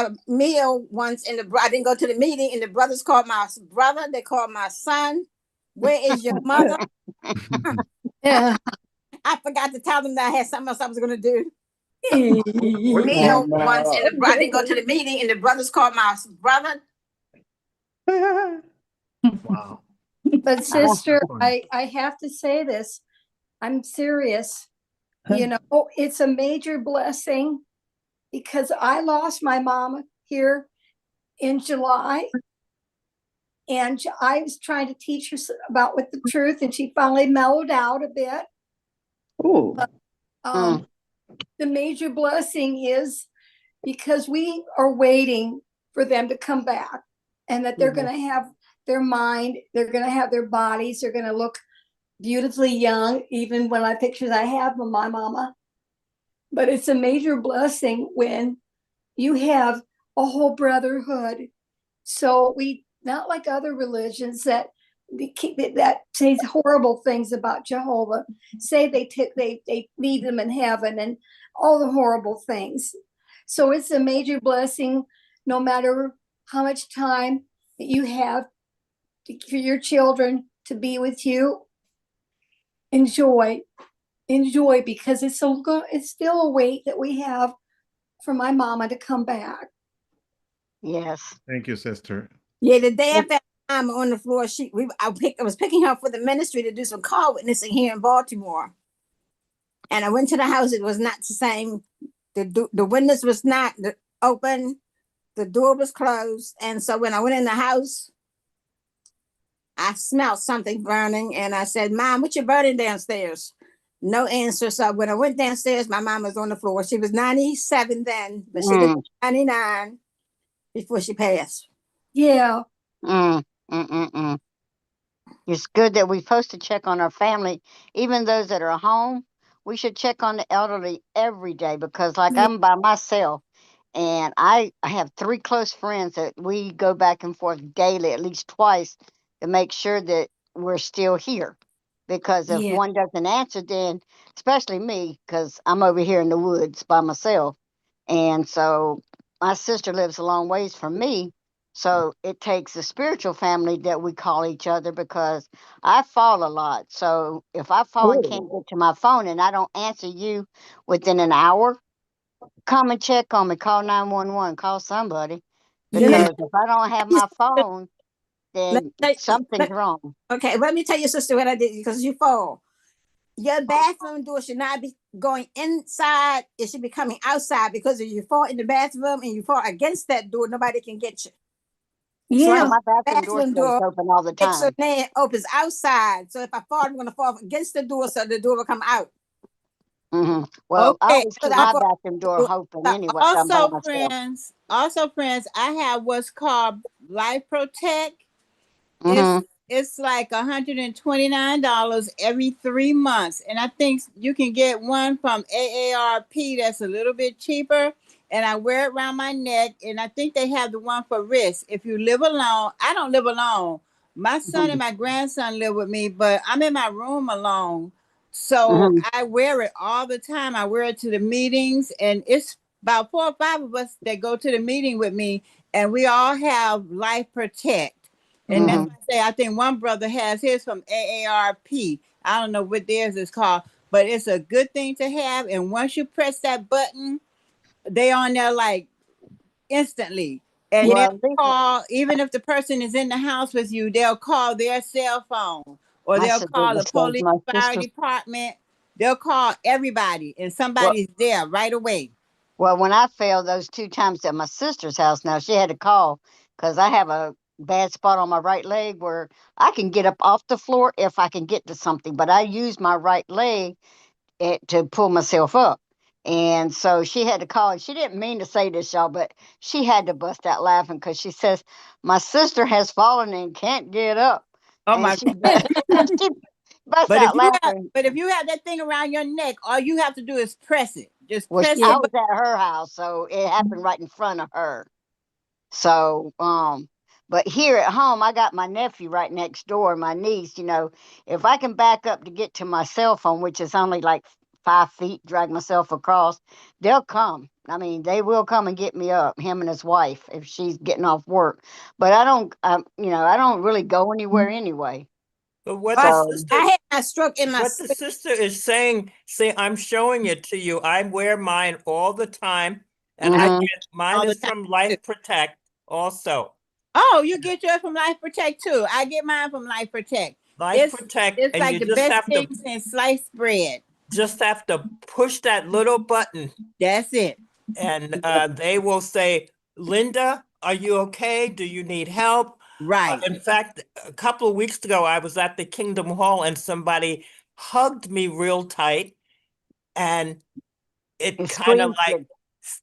a meal once, and I didn't go to the meeting, and the brothers called my brother. They called my son. Where is your mother? Yeah. I forgot to tell them that I had something else I was going to do. What do you Meal mean? once, and I didn't go to the meeting, and the brothers called my brother. Wow. But sister, I have to say this. I'm serious. You know, it's a major blessing because I lost my mom here in July. And I was trying to teach her about what the truth, and she finally mellowed out a bit. Oh, But the major blessing is because we are waiting for them to come back, and that they're going to have their mind, they're going to have their bodies, they're going to look beautifully young, even when I pictures I have of my mama. But it's a major blessing when you have a whole brotherhood. So we, not like other religions that say horrible things about Jehovah, say they leave them in heaven and all the horrible things. So it's a major blessing, no matter how much time that you have for your children to be with you. Enjoy, because it's still a wait that we have for my mama to come back. Yes. Thank you, sister. Yeah, the day after I'm on the floor, I was picking her up for the ministry to do some car witnessing here in Baltimore. And I went to the house. It was not the same. The windows was not open. The door was closed. And so when I went in the house, I smelled something burning. And I said, Mom, what you burning downstairs? No answer. So when I went downstairs, my mom was on the floor. She was 97 then, but she was 99 before she passed. Yeah. It's good that we're supposed to check on our family, even those that are home. We should check on the elderly every day because, like, I'm by myself, and I have 3 close friends that we go back and forth daily, at least twice, to make sure that we're still here. Because if one doesn't answer, then, especially me, because I'm over here in the woods by myself, and so my sister lives a long ways from me. So it takes a spiritual family that we call each other because I fall a lot. So if I fall and can't get to my phone and I don't answer you within an hour, come and check on me. Call 911. Call somebody. Because if I don't have my phone, then something's wrong. Okay, let me tell you, sister, what I did because you fall. Your bathroom door should not be going inside. It should be coming outside because if you fall in the bathroom and you fall against that door, nobody can get you. Yeah. So my bathroom door open all the time. So then it opens outside. So if I fall, I'm going to fall against the door so the door will come out. Well, I always keep my bathroom door open anyway. Also, friends, I have what's called Life Protect. It's like $129 every 3 months, and I think you can get one from AARP that's a little bit cheaper. And I wear it around my neck, and I think they have the one for wrist. If you live alone, I don't live alone. My son and my grandson live with me, but I'm in my room alone. So I wear it all the time. I wear it to the meetings, and it's about 4 or 5 of us that go to the meeting with me, and we all have Life Protect. And that's what I say. I think one brother has his from AARP. I don't know what theirs is called, but it's a good thing to have. And once you press that button, they on there like instantly. And they'll call, even if the person is in the house with you, they'll call their cell phone or they'll call the police, fire department. They'll call everybody and somebody's there right away. Well, when I fell those 2 times at my sister's house, now she had to call because I have a bad spot on my right leg where I can get up off the floor if I can get to something, but I use my right leg to pull myself up. And so she had to call, and she didn't mean to say this, y'all, but she had to bust out laughing because she says, my sister has fallen and can't get up. Oh, my God. She bust out laughing. But if you have that thing around your neck, all you have to do is press it. Just press it. I was at her house, so it happened right in front of her. So, but here at home, I got my nephew right next door, my niece. You know, if I can back up to get to my cell phone, which is only like 5 feet, drag myself across. They'll come. I mean, they will come and get me up, him and his wife, if she's getting off work. But I don't, I don't really go anywhere anyway. But what the So, sister, I had my stroke in my what the sleep. sister is saying, say, I'm showing it to you. I wear mine all the time, and I mhm, get mine All the is time from too. Life Protect also. Oh, you get yours from Life Protect too. I get mine from Life Protect. Life It's Protect, it's and like you the best thing since sliced bread. just have to push that little button, That's it. and they will say, Linda, are you okay? Do you need help? Right. In fact, a couple of weeks ago, I was at the Kingdom Hall and somebody hugged me real tight, and it it kind of screams like it.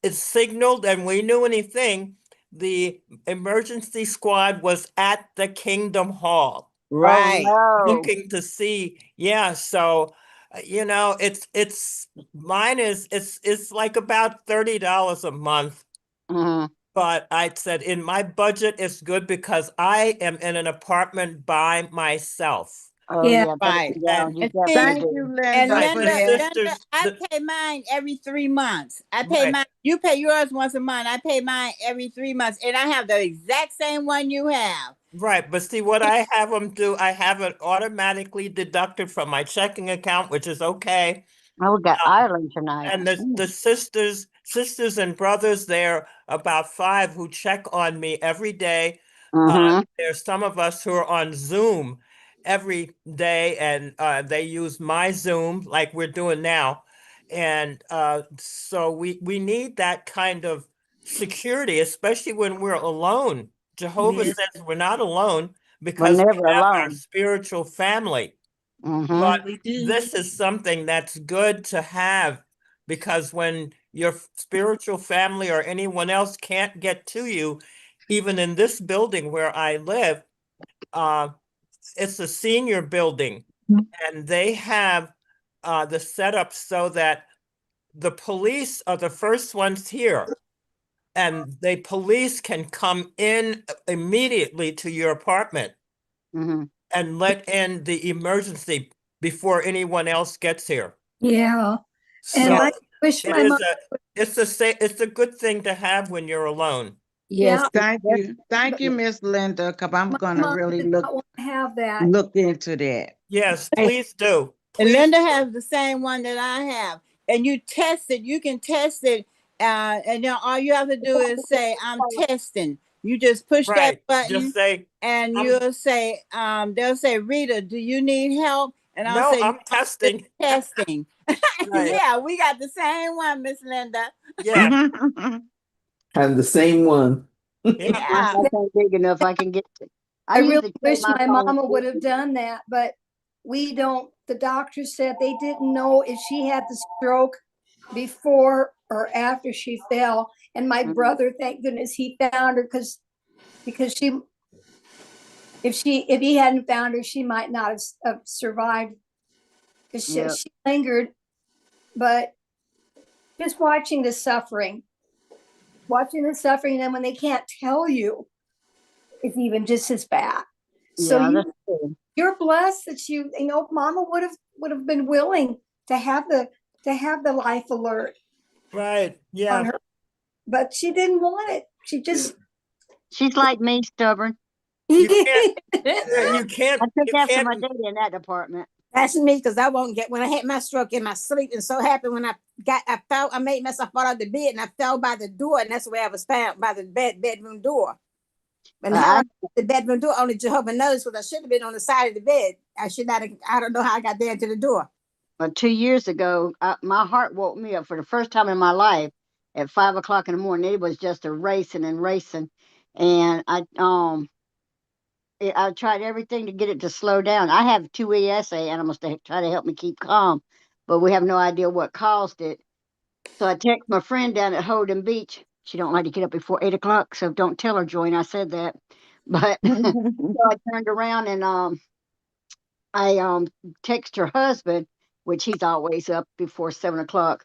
it signaled, and we knew anything. The emergency squad was at the Kingdom Hall Oh Right. no. looking to see. Yeah, so it's mine is it's like about $30 a month. Mhm. But I said in my budget, it's good because I am in an apartment by myself. Oh Yeah. yeah, Right. yeah, And you And definitely see, Thank do. you, and Linda, right, for the that. Linda, sisters, I pay mine every 3 months. I pay right, mine. You pay yours once a month. I pay mine every 3 months, and I have the exact same one you have. right. But see what I have them do, I have it automatically deducted from my checking account, which is okay. Oh, we got Ireland tonight. And the sisters and brothers there, about five, who check on me every day. Mm-hmm. There's some of us who are on Zoom every day, and they use my Zoom like we're doing now. And so we need that kind of security, especially when we're alone. Jehovah Yeah. says we're not alone We're because we never have our alone. spiritual family. Mm-hmm. But Yeah, we do. this is something that's good to have, because when your spiritual family or anyone else can't get to you, even in this building where I live, uh, it's a senior building, and they have the setup so that the police are the first ones here, and the police can come in immediately to your apartment Mm-hmm. and let in the emergency before anyone else gets here. Yeah. And Yeah. So I wish it my is mom, it's a good thing to have when you're alone. Yes. yeah, Thank you. Thank you, but Miss Linda, because I'm my gonna mom really did not want to have that. look into that. Yes, And please do. and Please Linda do. has the same one that I have. And you test it. You can test it. And then all you have to do is say, I'm testing. You just push that Right. Just button say, and I'm you'll say, they'll say, Rita, do you need help? And I'll no, say, no, I'm I'm just testing. testing. Right. Yeah, we got the same one, Miss Linda. Yeah. Have the same one. Yeah. Mine's Yeah. not that big enough. I can get it. I I really usually take wish my my phone. mama would have done that, but we don't. The doctor said they didn't know if she had the stroke before or after she fell. And my Mhm. brother, thank goodness, he found her because she if he hadn't found her, she might not have survived because Yep. she lingered. But just watching the suffering, and then when they can't tell you, it's even just as bad. So Yeah, that's true. you're blessed that you know mama would have been willing to have the life alert Right. on Yeah. her, but she didn't want it. She just She's like me, stubborn. You can't I took you after my can't daddy in that department. That's me because I won't get when I had my stroke in my sleep, and so happened when I made myself fall out of the bed and I fell by the door, and that's where I was found by the bedroom door. And how I I the bedroom door, only Jehovah knows, because I should have been on the side of the bed. I should not have, I don't know how I got there to the door. 2 years ago, my heart woke me up for the first time in my life at 5 o'clock in the morning. It was just a racing and racing, and I tried everything to get it to slow down. I have two ESA animals to try to help me keep calm, but we have no idea what caused it. So I text my friend down at Holden Beach. She don't like to get up before 8 o'clock, so don't tell her, Joy. And I said that, but so I turned around and I text her husband, which he's always up before 7 o'clock,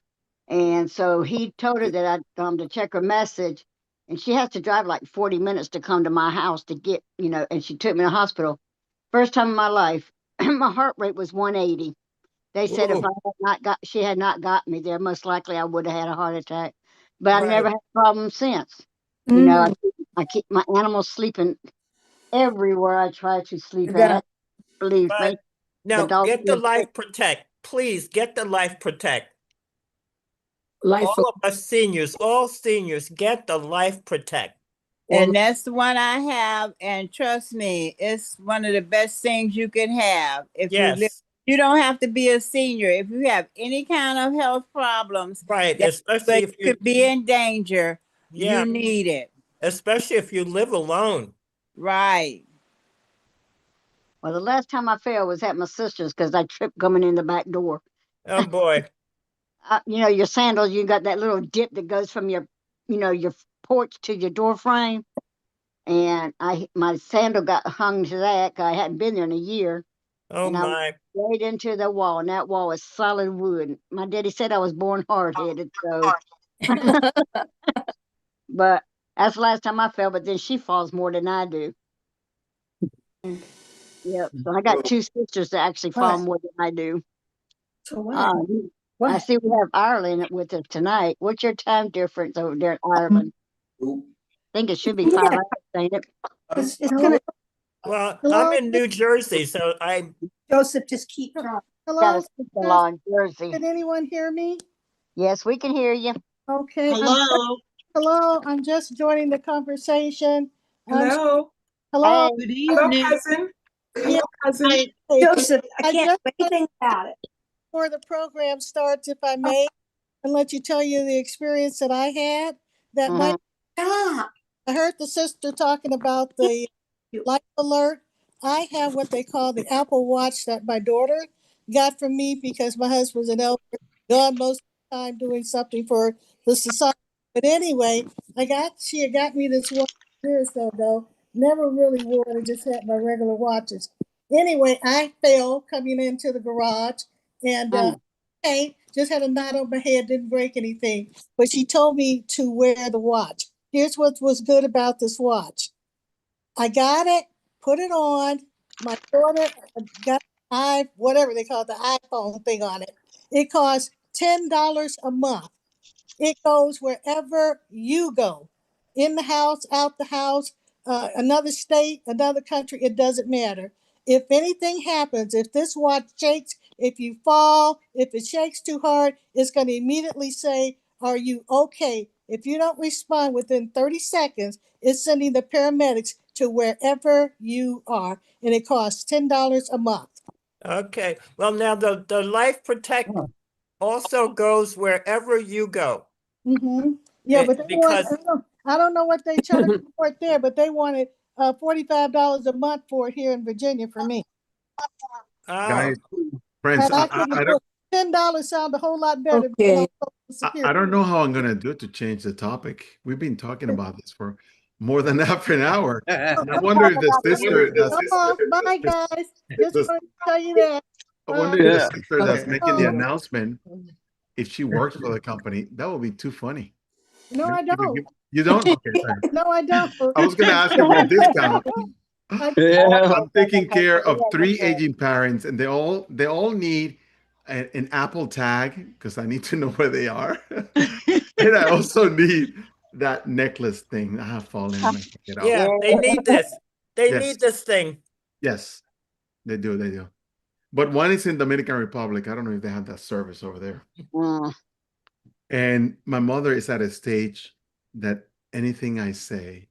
and so he told her that I to check her message, and she has to drive like 40 minutes to come to my house to get and she took me to the hospital. First time in my life, my heart rate was 180. They said if Ooh. I had not got, she had not got me there, most likely I would have had a heart attack. But I've Right. never had problems since. You know, I keep my animals sleeping everywhere I try to sleep Good. at. Believe me, But now dogs get the Life Protect. Please get the Life Protect. Life. All of us seniors, all seniors, get the Life Protect. And that's the one I have, and trust me, it's one of the best things you can have. If you live, Yes, you don't have to be a senior. If you have any kind of health problems right. that Especially if you, could be in danger, yeah, you need it. especially if you live alone. Right. well, the last time I fell was at my sister's because I tripped coming in the back door. Oh boy. You know, your sandals, you got that little dip that goes from your, you know, your porch to your door frame. And my sandal got hung to that 'cause I hadn't been there in a year. Oh And I was my. right into the wall, and that wall is solid wood. My daddy said I was born hard headed, so but that's the last time I fell, but then she falls more than I do. Yep. So I got two sisters that actually fall What? more than I do. So what? I What? see we have Ireland with us tonight. What's your time difference over there in Ireland? I think it should be 5 hours, ain't it? It's gonna. Well, Hello? I'm in New Jersey, so I Joseph, just keep trying. Got Hello? a sister law in Jersey. Can anyone hear me? Yes, we can hear you. Okay. Hello. Hello. I'm just joining the conversation. Hello. Hello. Hey, Good evening. Hello, cousin. Hello, cousin. Hi. Joseph, I I can't can't do do anything about it. before the program starts, if I may, and let you tell you the experience that I had. That might. Stop. I heard the sister talking about the life alert. I have what they call the Apple Watch that my daughter got from me because my husband's an elder, gone most of the time doing something for the society. But anyway, she had got me this one year or so ago. Never really wore it, I just had my regular watches. Anyway, I fell coming into the garage and okay, just had a knot on my head, didn't break anything. But she told me to wear the watch. Here's what was good about this watch. I got it, put it on. My daughter got whatever they call it, the iPhone thing on it. It costs $10 a month. It goes wherever you go, in the house, out the house, another state, another country. It doesn't matter. If anything happens, if this watch shakes, if you fall, if it shakes too hard, it's going to immediately say, "Are you okay?" If you don't respond within 30 seconds, it's sending the paramedics to wherever you are, and it costs $10 a month. okay. Well, now the Life Protect also goes wherever you go. Mm-hmm. Yeah, but they because I don't know what they charge for it there, but they wanted $45 a month for it here in Virginia for me. oh, Guys, friends, And I couldn't afford $10 sound a whole lot better than Okay. I don't know how I'm gonna do to change the topic. We've been talking about this for more than half an hour. And I wonder if the sister Bye guys. Just the- want to tell you that. I wonder if the Yeah. sister that's making the Oh. announcement, if she works for the company, that would be too funny. No, I don't. You don't? Okay, fair. No, I don't. I was gonna ask her for a discount. Yeah. I'm taking care of 3 aging parents, and they all need an Apple tag because I need to know where they are, and I also need that necklace thing. I have fallen and I can't get out. yeah, they need this. They Yes. need this thing. Yes, they do. They do. But one is in Dominican Republic. I don't know if they have that service over there. And my mother is at a stage that anything I say,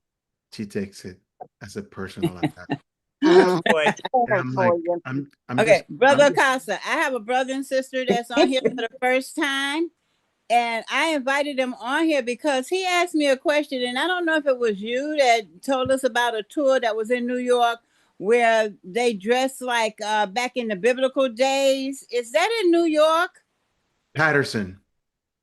she takes it as a personal attack. Oh boy. And I'm like, I'm Okay, just, Brother I'm just- Acosta, I have a brother and sister that's on here for the first time. And I invited him on here because he asked me a question. And I don't know if it was you that told us about a tour that was in New York where they dressed like back in the biblical days. Is that in New York? Patterson.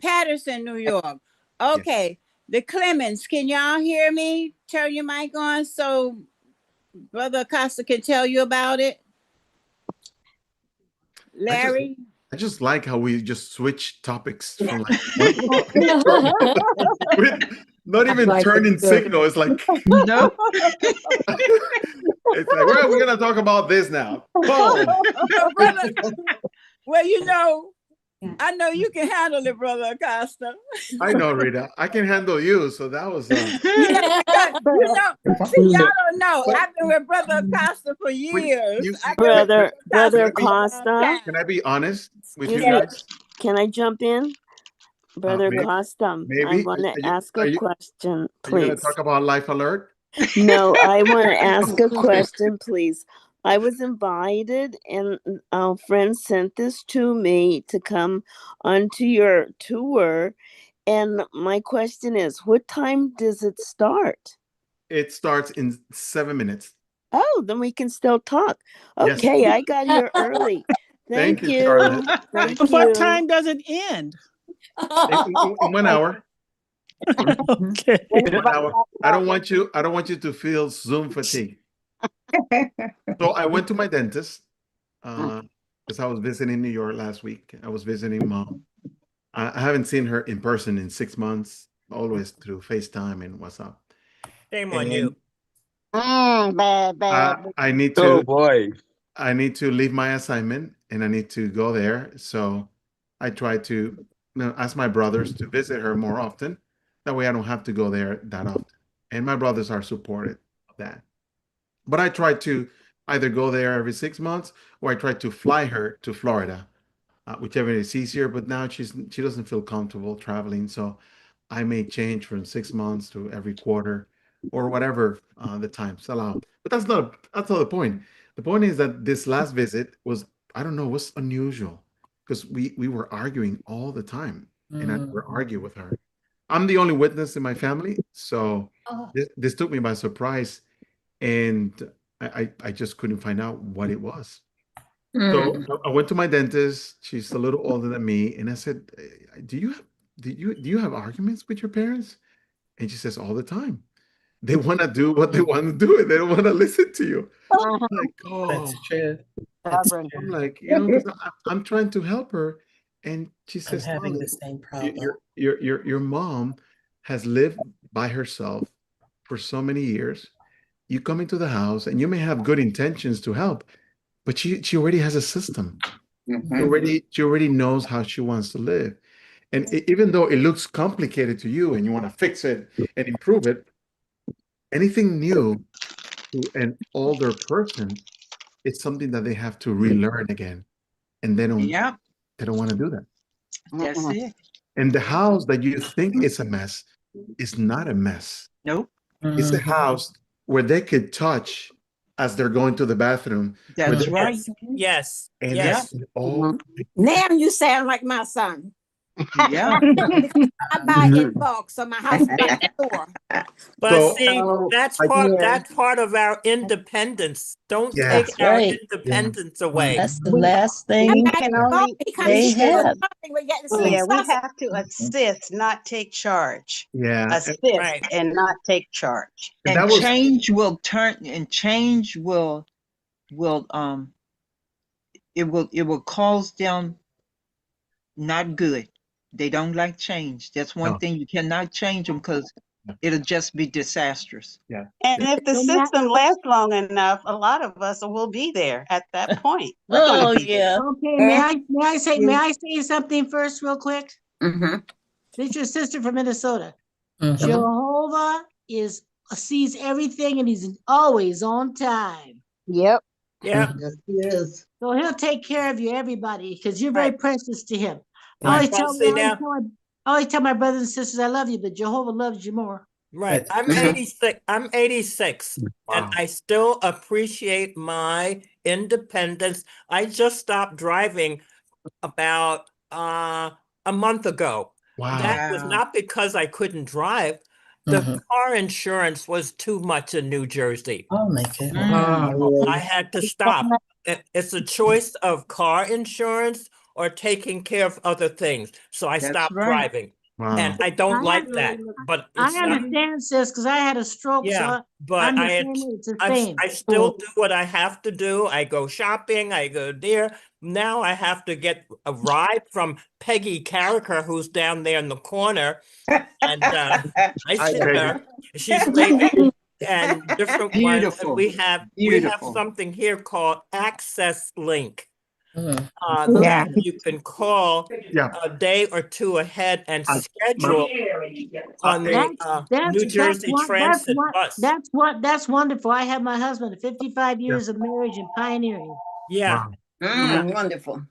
Patterson, New York. Okay. The Clemens, can y'all hear me? Turn your mic on so Brother Acosta can tell you about it. Larry? I just like how we just switch topics from like one topic to with not even like turning it too. signal. It's like No. it's like, well, we're gonna talk about this now. Boom. Brother, Well, you know, I know you can handle it, Brother Acosta. I know, Rita. I can handle you. So that was Yeah, because, you know, see, y'all don't know. But- I've been with Brother Acosta for years. you see- I've been with Brother Acosta Can I be- for a long Costa, time. Can I be honest with you excuse me, guys? can I jump in? Brother Maybe. Costa, I Maybe. want to ask Are a you question, Are you going to please. talk about Life Alert? No, I want to ask a question, please. I was invited and a friend sent this to me to come onto your tour. And my question is, what time does it start? It starts in 7 minutes. Oh, then we can still talk. Yes. Okay, I got here early. Thank Thank you, you. Scarlett. Thank What you. time does it end? In 1 hour. Okay. 1 hour. I don't want you to feel Zoom fatigue. So I went to my dentist because I was visiting New York last week. I was visiting Mom. I haven't seen her in person in 6 months, always through FaceTime and WhatsApp. Shame on And you. Bad. I need Oh to boy. leave my assignment and I need to go there. So I try to ask my brothers to visit her more often. That way I don't have to go there that often. And my brothers are supportive of that. But I try to either go there every 6 months or I try to fly her to Florida, whichever is easier. But now she doesn't feel comfortable traveling. So I may change from 6 months to every quarter or whatever the times allow. But that's not the point. The point is that this last visit was, I don't know, was unusual because we were arguing all the time and I never argue with her. I'm the only witness in my family, so this took me by surprise, and I just couldn't find out what it was. So I went to my dentist. She's a little older than me, and I said, do you have arguments with your parents?" And she says, "All the time. They want to do what they want to do, and they don't want to listen to you." I'm like, oh, true. Stubborn. I'm like, because I'm trying to help her, and she says, "No, same your mom has lived by herself for so many years. You come into the house, and you may have good intentions to help, but she already has a system. She already knows how she wants to live. And even though it looks complicated to you and you want to fix it and improve it, anything new to an older person is something that they have to relearn again. And Yep, they don't want to do that. that's it. And the house that you think is a mess is not a mess. Nope, It's a house where they could touch as they're going to the bathroom. Where that's they- right. Yes. And Yeah. I said, oh, Now you sound like my son. Yeah. I buy in bulk, so my house is like a store. But So- see, that's part of our independence. Don't Yeah. take That's our right. independence away. That's the last thing We can only, He comes they to school with have. something, we get to see Yeah, we something. have to assist, not take charge. yeah. Assist Right. and not take charge. And And that was- change will it will cause them not good. They don't like change. That's one No. thing, you cannot change them because it'll just be disastrous. And if the system lasts long enough, a lot of us will be there at that point. We're gonna be there. Okay, may I say something first real quick? This is your sister from Minnesota. Jehovah sees everything and he's always on time. Yep. Yeah. Yes. So he'll take care of you, everybody, because you're very precious to him. I Right. always Well, tell, see I now- always tell my brothers and sisters I love you, but Jehovah loves you more. Right. I'm 86. I'm 86 and Wow. I still appreciate my independence. I just stopped driving about a month ago. Wow. That was Wow. not because I couldn't drive. The car insurance was too much in New Jersey. Oh my goodness. I had to stop. It's a choice of car insurance or taking care of other things. So I That's stopped right. driving. Wow. And I don't like that. But I it's not, understand, sis, because I had a stroke, yeah, so but I'm the same way. It's the same. I still do what I have to do. I go shopping, I go there. Now I have to get a ride from Peggy Carricker, who's down there in the corner. And I see Peggy. her. She's waving and different ones. Beautiful. And we have Beautiful. something here called Access Link. Those Yeah. you can call Yeah. a day or two ahead and I- schedule on the New Jersey Transit bus. That's wonderful. I have my husband, 55 years of marriage and pioneering. Yeah. Wow. Yeah. Wonderful.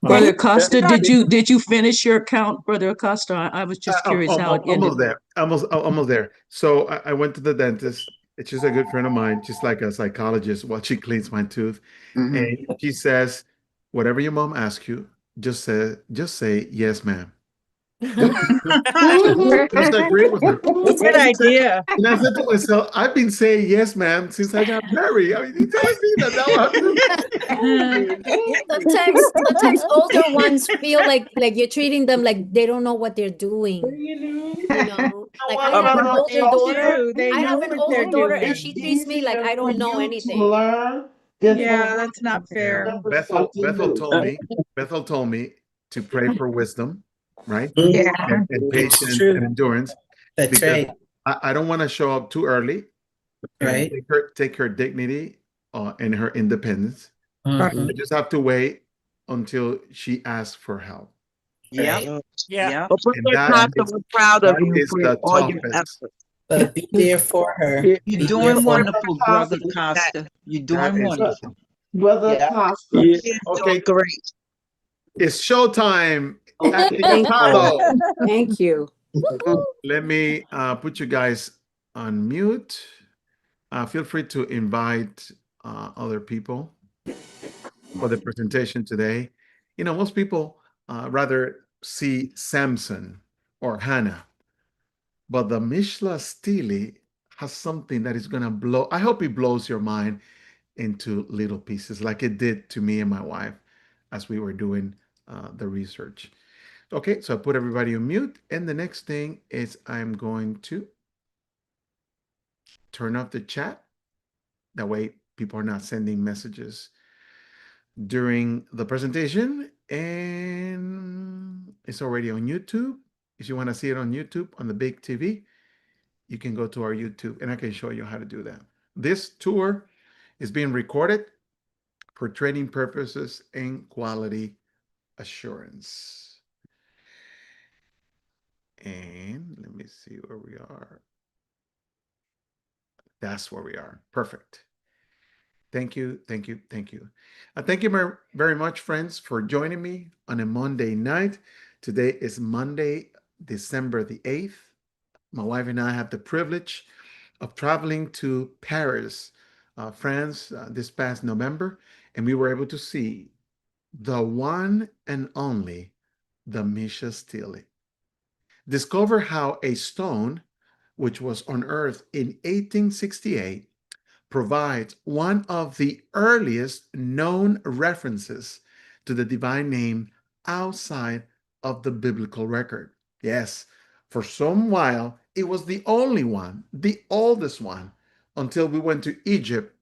Brother Yeah, Acosta, did you finish your account, Brother Acosta? I was just curious how it ended. Almost there. Almost there. So I went to the dentist. She's a good friend of mine, just like a psychologist while she cleans my tooth. And she says, whatever your mom asks you, just say yes, ma'am. Just agree with her. Good idea. And I said to myself, I've been saying yes, ma'am, since I got married. I mean, you telling me that now I have to. Sometimes older ones feel like you're treating them like they don't know what they're doing. You know, like I have an older daughter. They I know have an what older they're daughter, doing. and she treats me like I don't know anything. Yeah, that's not fair. Bethel told me to pray for wisdom, right? Yeah. And patience and endurance. That's Because I don't want to show up too early and Right. take her dignity and her independence. Mhm. I just have to wait until she asks for help. Right. Yeah. But And that is the toughest. But be there for her. You're Be there doing for her. wonderful, Brother Costa. You're That doing is wonderful. Brother Costa. okay. Great. It's showtime at the Thank Apollo. Thank you. Let me put you guys on mute. Feel free to invite other people for the presentation today. You know, most people rather see Samson or Hannah, but the Mishla Stele has something that is going to blow. I hope it blows your mind into little pieces like it did to me and my wife as we were doing the research. Okay, so I put everybody on mute. And the next thing is I'm going to turn off the chat. That way people are not sending messages during the presentation. And it's already on YouTube. If you want to see it on YouTube on the big TV, you can go to our YouTube and I can show you how to do that. This tour is being recorded for training purposes and quality assurance. And let me see where we are. That's where we are. Perfect. Thank you, thank you, thank you. Thank you very much, friends, for joining me on a Monday night. Today is Monday, December the 8th. My wife and I have the privilege of traveling to Paris, France, this past November, and we were able to see the one and only the Misha Stele. Discover how a stone, which was unearthed in 1868, provides one of the earliest known references to the divine name outside of the biblical record. Yes, for some while, it was the only one, the oldest one, until we went to Egypt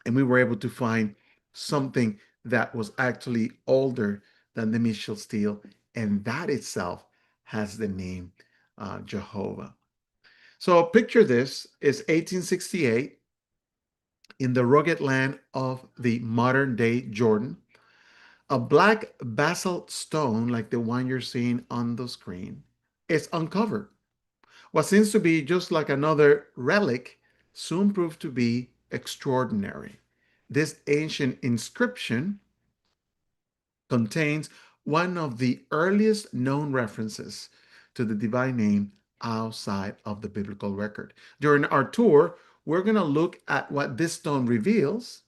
and we were able to find something that was actually older than the Michel stele, and that itself has the name Jehovah. So picture this is 1868 in the rugged land of the modern day Jordan. A black basalt stone like the one you're seeing on the screen is uncovered. What seems to be just like another relic soon proved to be extraordinary. This ancient inscription contains one of the earliest known references to the divine name outside of the biblical record. During our tour, we're going to look at what this stone reveals,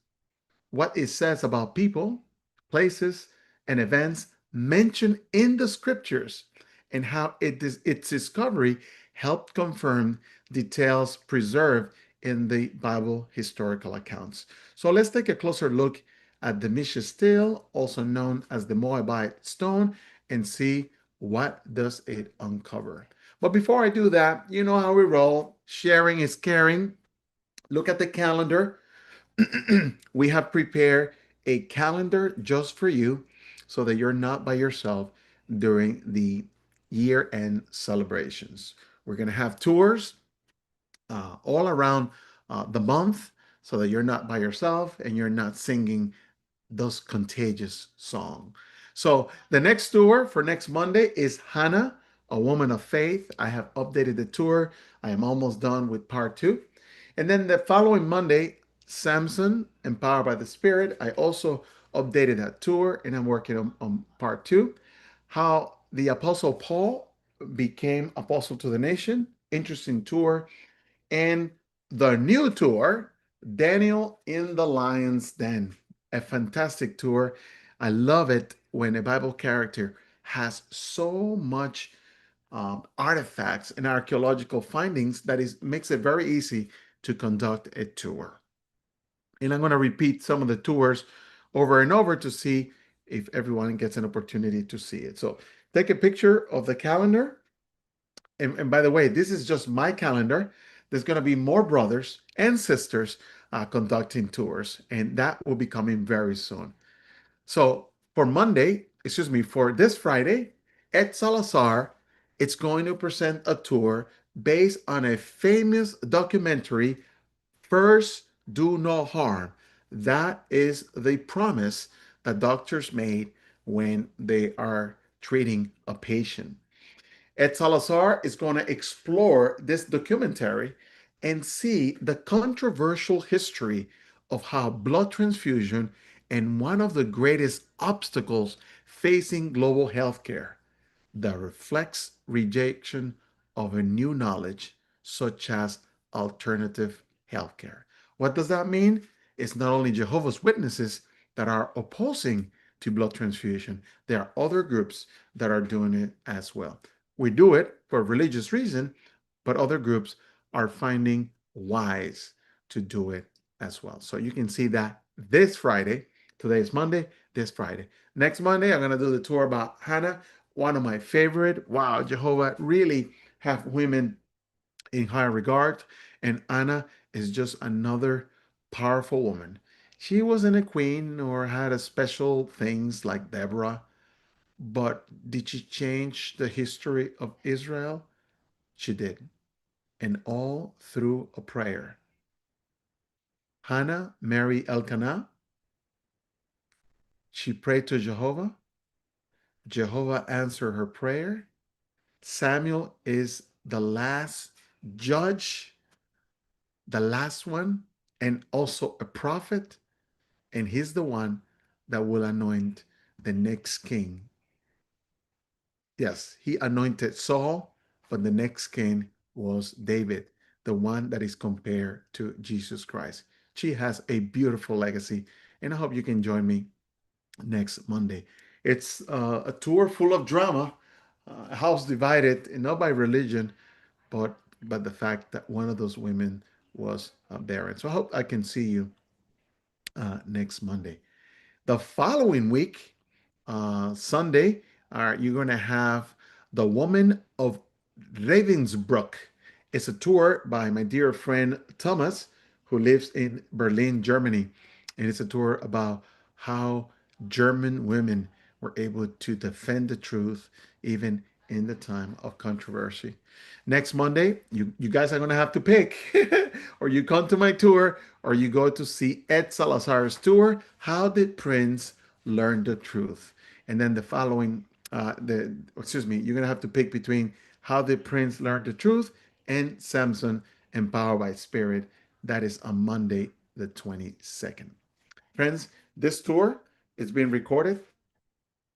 what it says about people, places, and events mentioned in the scriptures, and how its discovery helped confirm details preserved in the Bible historical accounts. So let's take a closer look at the Misha stele, also known as the Moabite stone, and see what does it uncover. But before I do that, you know how we roll. Sharing is caring. Look at the calendar. We have prepared a calendar just for you so that you're not by yourself during the year-end celebrations. We're going to have tours all around the month so that you're not by yourself and you're not singing those contagious song. So the next tour for next Monday is Hannah, a woman of faith. I have updated the tour. I am almost done with part 2. And then the following Monday, Samson, Empowered by the Spirit. I also updated that tour and I'm working on part 2. How the Apostle Paul became apostle to the nation. Interesting tour. And the new tour, Daniel in the Lion's Den. A fantastic tour. I love it when a Bible character has so much artifacts and archaeological findings that makes it very easy to conduct a tour. And I'm going to repeat some of the tours over and over to see if everyone gets an opportunity to see it. So take a picture of the calendar. And by the way, this is just my calendar. There's going to be more brothers and sisters conducting tours, and that will be coming very soon. So for this Friday, Ed Salazar, it's going to present a tour based on a famous documentary, First Do No Harm. That is the promise that doctors made when they are treating a patient. Ed Salazar is going to explore this documentary and see the controversial history of how blood transfusion and one of the greatest obstacles facing global healthcare, the reflex rejection of a new knowledge such as alternative healthcare. What does that mean? It's not only Jehovah's Witnesses that are opposing to blood transfusion, there are other groups that are doing it as well. We do it for religious reason, but other groups are finding wise to do it as well. So you can see that this Friday. Today is Monday, this Friday. Next Monday, I'm going to do the tour about Hannah, one of my favorite. Wow, Jehovah really have women in high regard. And Anna is just another powerful woman. She wasn't a queen or had a special things like Deborah, but did she change the history of Israel? She did. And all through a prayer. Hannah married Elkanah. She prayed to Jehovah. Jehovah answered her prayer. Samuel is the last judge, the last one, and also a prophet. And he's the one that will anoint the next king. Yes, he anointed Saul, but the next king was David, the one that is compared to Jesus Christ. She has a beautiful legacy, and I hope you can join me next Monday. It's a tour full of drama, a house divided, and not by religion, but the fact that one of those women was barren. So I hope I can see you next Monday. The following week, Sunday, you're going to have The Woman of Ravensbrück. It's a tour by my dear friend Thomas, who lives in Berlin, Germany. And it's a tour about how German women were able to defend the truth even in the time of controversy. Next Monday, you guys are going to have to pick. Or you come to my tour, or you go to see Ed Salazar's tour, How Did Prince Learn the Truth? And then the following, you're going to have to pick between How Did Prince Learn the Truth and Samson, Empowered by Spirit. That is on Monday, the 22nd. Friends, this tour is being recorded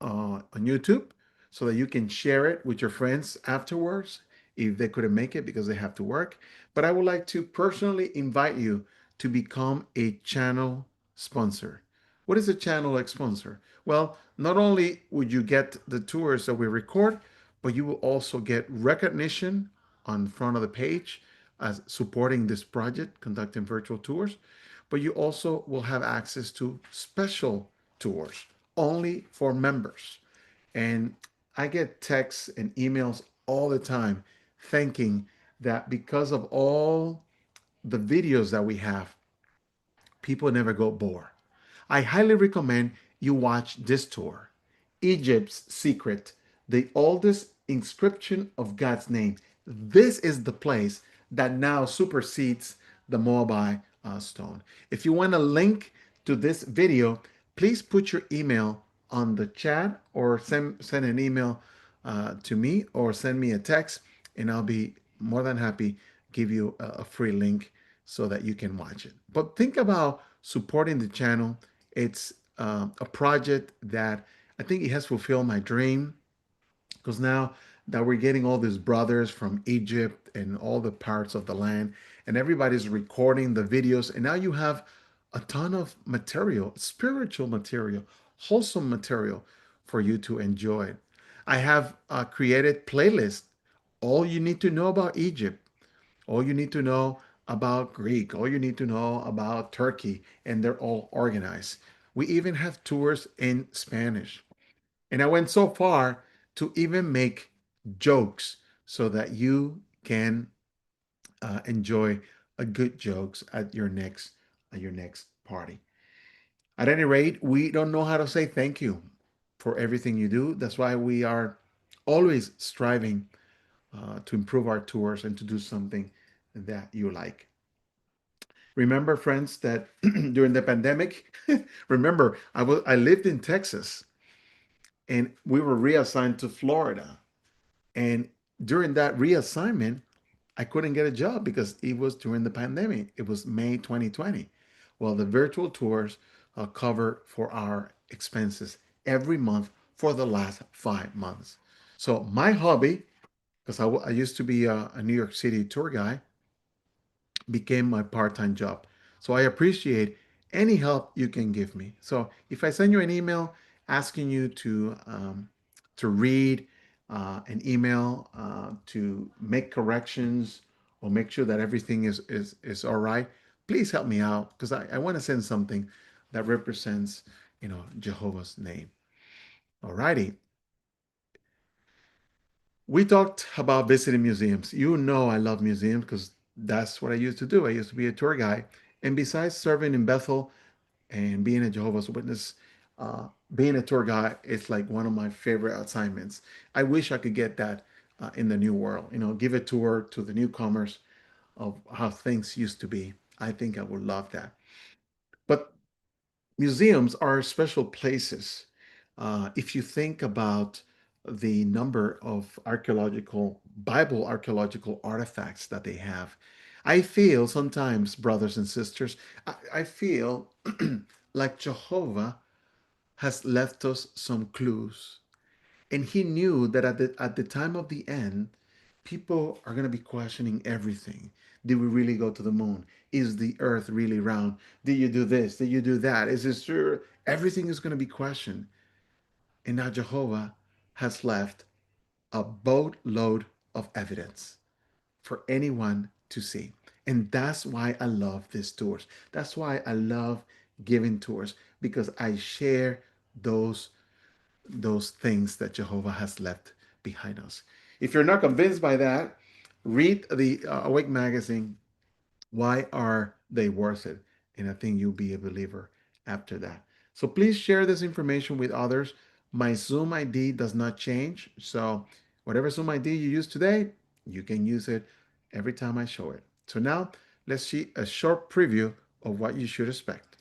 on YouTube so that you can share it with your friends afterwards if they couldn't make it because they have to work. But I would like to personally invite you to become a channel sponsor. What is a channel sponsor? Well, not only would you get the tours that we record, but you will also get recognition on front of the page as supporting this project, conducting virtual tours. But you also will have access to special tours only for members. And I get texts and emails all the time thanking that because of all the videos that we have, people never go bored. I highly recommend you watch this tour, Egypt's Secret, the oldest inscription of God's name. This is the place that now supersedes the Moabite stone. If you want a link to this video, please put your email on the chat or send an email to me or send me a text, and I'll be more than happy give you a free link so that you can watch it. But think about supporting the channel. It's a project that I think it has fulfilled my dream, because now that we're getting all these brothers from Egypt and all the parts of the land, and everybody's recording the videos, and now you have a ton of material, spiritual material, wholesome material for you to enjoy. I have created playlists. All you need to know about Egypt, all you need to know about Greek, all you need to know about Turkey, and they're all organized. We even have tours in Spanish. And I went so far to even make jokes so that you can enjoy a good jokes at your next party. At any rate, we don't know how to say thank you for everything you do. That's why we are always striving to improve our tours and to do something that you like. Remember, friends, that during the pandemic, remember I lived in Texas and we were reassigned to Florida. And during that reassignment, I couldn't get a job because it was during the pandemic. It was May 2020. Well, the virtual tours cover for our expenses every month for the last 5 months. So my hobby, because I used to be a New York City tour guide, became my part-time job. So I appreciate any help you can give me. So if I send you an email asking you to read an email, to make corrections or make sure that everything is all right, please help me out, because I want to send something that represents, Jehovah's name. All righty. We talked about visiting museums. You know I love museums because that's what I used to do. I used to be a tour guide. And besides serving in Bethel and being a Jehovah's Witness, being a tour guide is like one of my favorite assignments. I wish I could get that in the new world. Give a tour to the newcomers of how things used to be. I think I would love that. But museums are special places. If you think about the number of Bible archaeological artifacts that they have, I feel sometimes, brothers and sisters, I feel like Jehovah has left us some clues. And he knew that at the time of the end, people are going to be questioning everything. Did we really go to the moon? Is the earth really round? Did you do this? Did you do that? Is this true? Everything is going to be questioned. And now Jehovah has left a boatload of evidence for anyone to see. And that's why I love these tours. That's why I love giving tours, because I share those those things that Jehovah has left behind us. If you're not convinced by that, read the Awake magazine. Why are they worth it? And I think you'll be a believer after that. So please share this information with others. My Zoom ID does not change. So whatever Zoom ID you use today, you can use it every time I show it. So now let's see a short preview of what you should expect.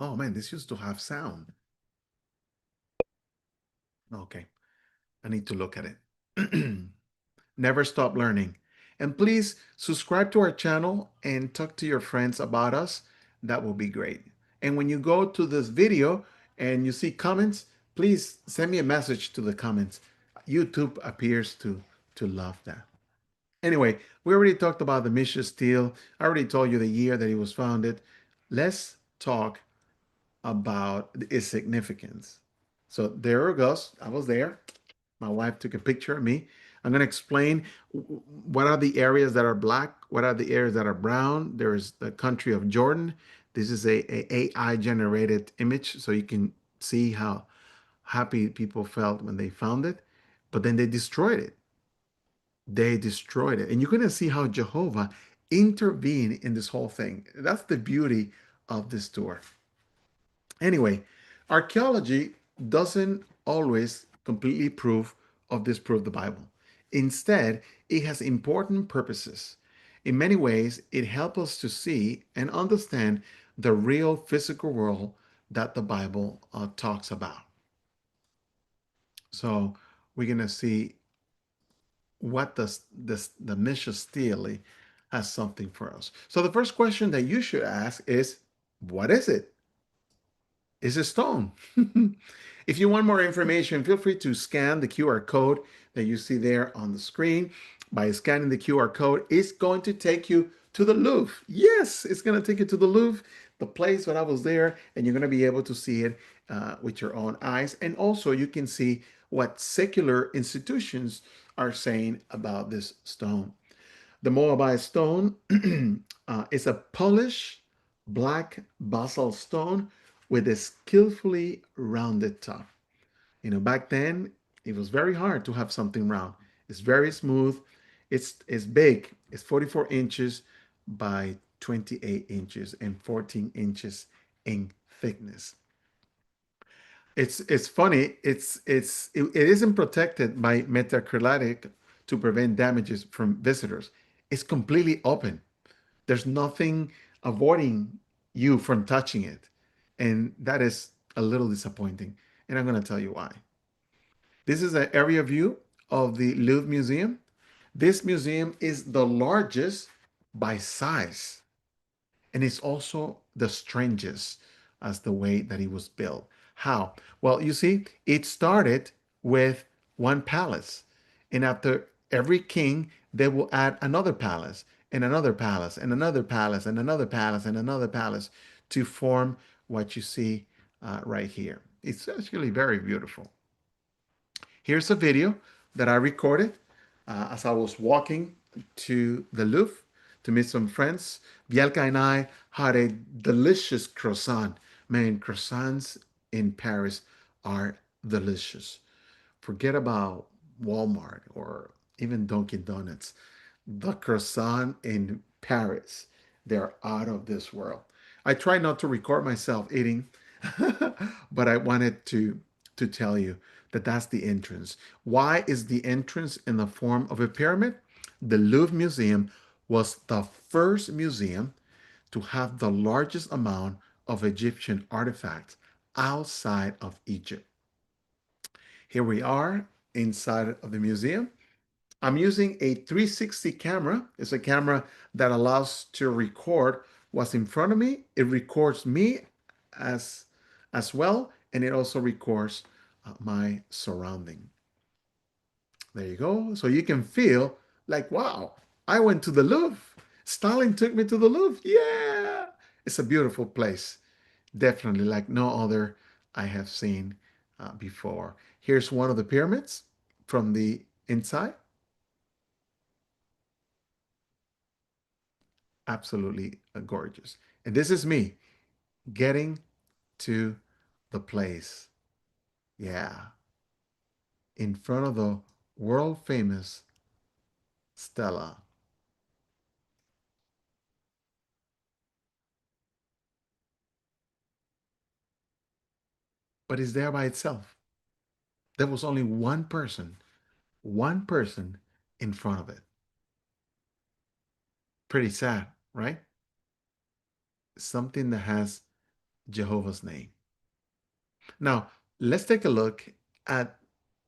Oh man, this used to have sound. Okay, I need to look at it. Never stop learning. And please subscribe to our channel and talk to your friends about us. That will be great. And when you go to this video and you see comments, please send me a message to the comments. YouTube appears to love that. Anyway, we already talked about the Misha Stele. I already told you the year that it was founded. Let's talk about its significance. So there it goes. I was there. My wife took a picture of me. I'm going to explain what are the areas that are black, what are the areas that are brown. There's the country of Jordan. This is a AI generated image, so you can see how happy people felt when they found it. But then they destroyed it. They destroyed it. And you're going to see how Jehovah intervened in this whole thing. That's the beauty of this tour. Anyway, archaeology doesn't always completely disprove the Bible. Instead, it has important purposes. In many ways, it helps us to see and understand the real physical world that the Bible talks about. So we're going to see what does the Mishnah Stele has something for us. So the first question that you should ask is, what is it? Is a stone. If you want more information, feel free to scan the QR code that you see there on the screen. By scanning the QR code, it's going to take you to the Louvre. Yes, it's going to take you to the Louvre, the place where I was there, and you're going to be able to see it with your own eyes. And also, you can see what secular institutions are saying about this stone. The Moabite stone is a polished black basalt stone with a skillfully rounded top. Back then it was very hard to have something round. It's very smooth. It's big. It's 44 inches by 28 inches and 14 inches in thickness. It's funny. It isn't protected by metacrilatic to prevent damages from visitors. It's completely open. There's nothing avoiding you from touching it, and that is a little disappointing. And I'm going to tell you why. This is an area view of the Louvre Museum. This museum is the largest by size, and it's also the strangest as the way that it was built. How? Well, you see, it started with one palace, and after every king, they will add another palace and another palace and another palace and another palace and another palace to form what you see right here. It's actually very beautiful. Here's a video that I recorded as I was walking to the Louvre to meet some friends. Bielka and I had a delicious croissant. Man, croissants in Paris are delicious. Forget about Walmart or even Dunkin' Donuts. The croissant in Paris, they're out of this world. I try not to record myself eating, but I wanted to tell you that that's the entrance. Why is the entrance in the form of a pyramid? The Louvre Museum was the first museum to have the largest amount of Egyptian artifacts outside of Egypt. Here we are inside of the museum. I'm using a 360 camera. It's a camera that allows to record what's in front of me. It records me as well, and it also records my surrounding. There you go. So you can feel like, wow, I went to the Louvre. Stalin took me to the Louvre. Yeah. It's a beautiful place. Definitely like no other I have seen before. Here's one of the pyramids from the inside. Absolutely gorgeous. And this is me getting to the place. Yeah. In front of the world famous Stele. But it's there by itself. There was only one person in front of it. Pretty sad, right? Something that has Jehovah's name. Now, let's take a look at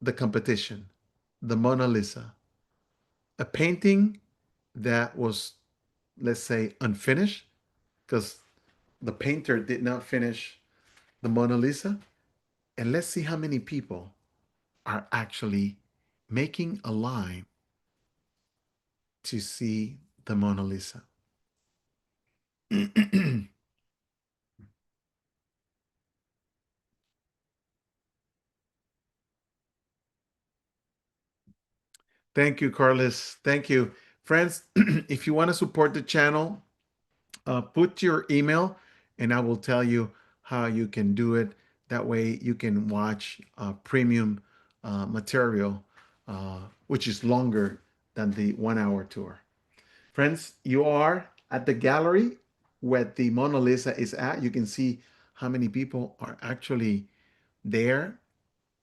the competition, the Mona Lisa, a painting that was, let's say, unfinished because the painter did not finish the Mona Lisa. And let's see how many people are actually making a line to see the Mona Lisa. Thank you, Carlos. Thank you. Friends, if you want to support the channel, put your email and I will tell you how you can do it. That way you can watch premium material, which is longer than the 1 hour tour. Friends, you are at the gallery where the Mona Lisa is at. You can see how many people are actually there.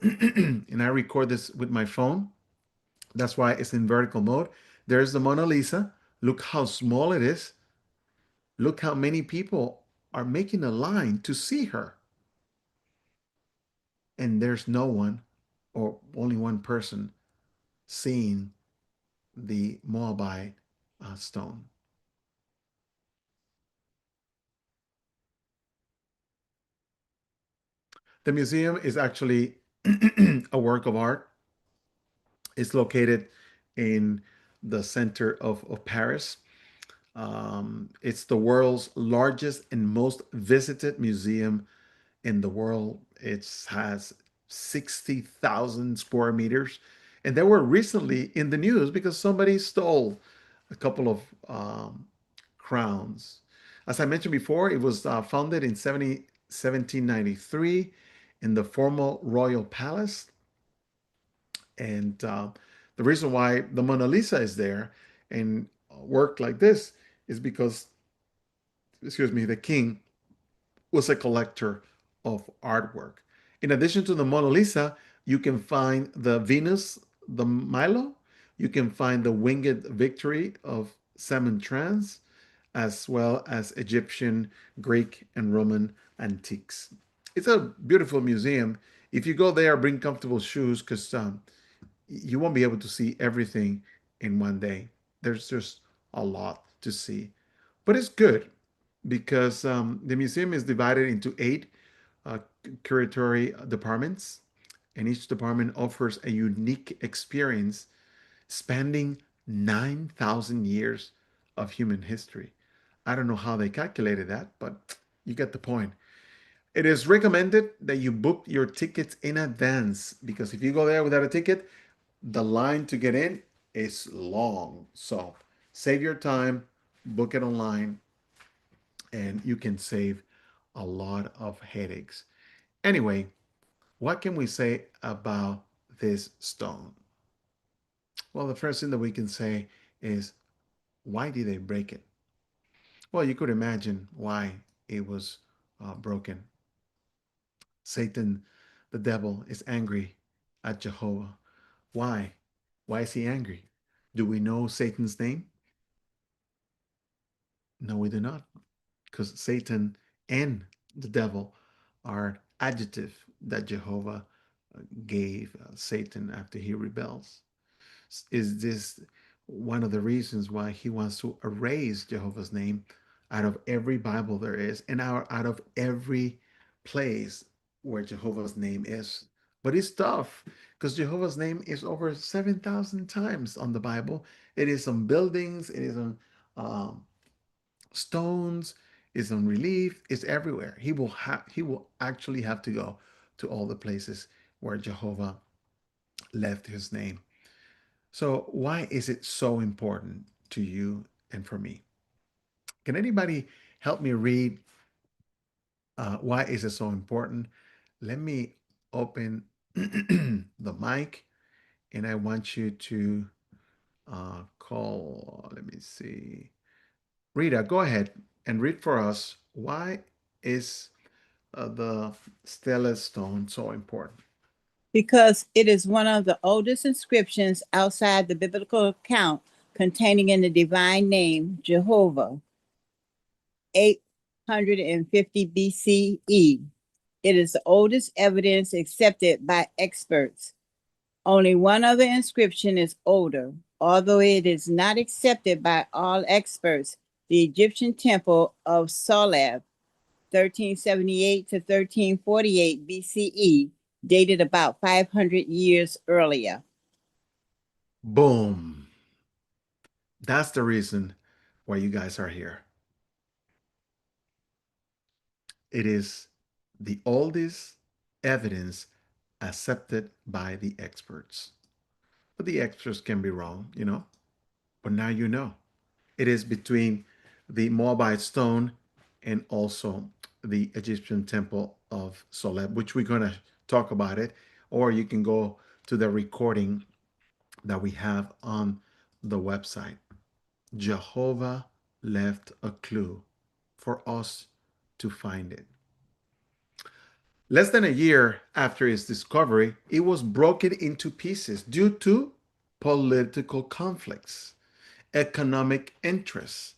And I record this with my phone. That's why it's in vertical mode. There's the Mona Lisa Look how small it is. Look how many people are making a line to see her. And there's no one, or only one person, seeing the Moabite stone. The museum is actually a work of art. It's located in the center of Paris. It's the world's largest and most visited museum in the world. It has 60,000 square meters. And they were recently in the news because somebody stole a couple of crowns. As I mentioned before, it was founded in 1793 in the former royal palace. And the reason why the Mona Lisa is there and worked like this is because, excuse me, the king was a collector of artwork. In addition to the Mona Lisa, you can find the Venus, the Milo, you can find the Winged Victory of Samothrace, as well as Egyptian, Greek, and Roman antiques. It's a beautiful museum. If you go there, bring comfortable shoes because you won't be able to see everything in one day. There's just a lot to see. But it's good because the museum is divided into 8 curatory departments, and each department offers a unique experience spanning 9,000 years of human history. I don't know how they calculated that, but you get the point. It is recommended that you book your tickets in advance because if you go there without a ticket, the line to get in is long. So save your time, book it online, and you can save a lot of headaches. Anyway, what can we say about this stone? Well, the first thing that we can say is why did they break it? Well, you could imagine why it was broken. Satan, the devil, is angry at Jehovah. Why? Why is he angry? Do we know Satan's name? No, we do not. Because Satan and the devil are adjective that Jehovah gave Satan after he rebels. Is this one of the reasons why he wants to erase Jehovah's name out of every Bible there is and out of every place where Jehovah's name is? But it's tough because Jehovah's name is over 7,000 times on the Bible. It is on buildings, it is on um, stones, it's on relief, it's everywhere. He will actually have to go to all the places where Jehovah left his name. So why is it so important to you and for me? Can anybody help me read why is it so important? Let me open the mic and I want you to call, let me see. Rita, go ahead and read for us. Why is the Stele stone so important? Because it is one of the oldest inscriptions outside the biblical account containing in the divine name Jehovah, 850 BCE. It is the oldest evidence accepted by experts. Only one other inscription is older, although it is not accepted by all experts. The Egyptian temple of Soleb, 1378 to 1348 BCE, dated about 500 years earlier. Boom. That's the reason why you guys are here. It is the oldest evidence accepted by the experts. But the experts can be wrong, you know. But now you know. It is between the Moabite stone and also the Egyptian temple of Soleb, which we're going to talk about it. Or you can go to the recording that we have on the website. Jehovah left a clue for us to find it. Less than a year after its discovery, it was broken into pieces due to political conflicts. economic interests,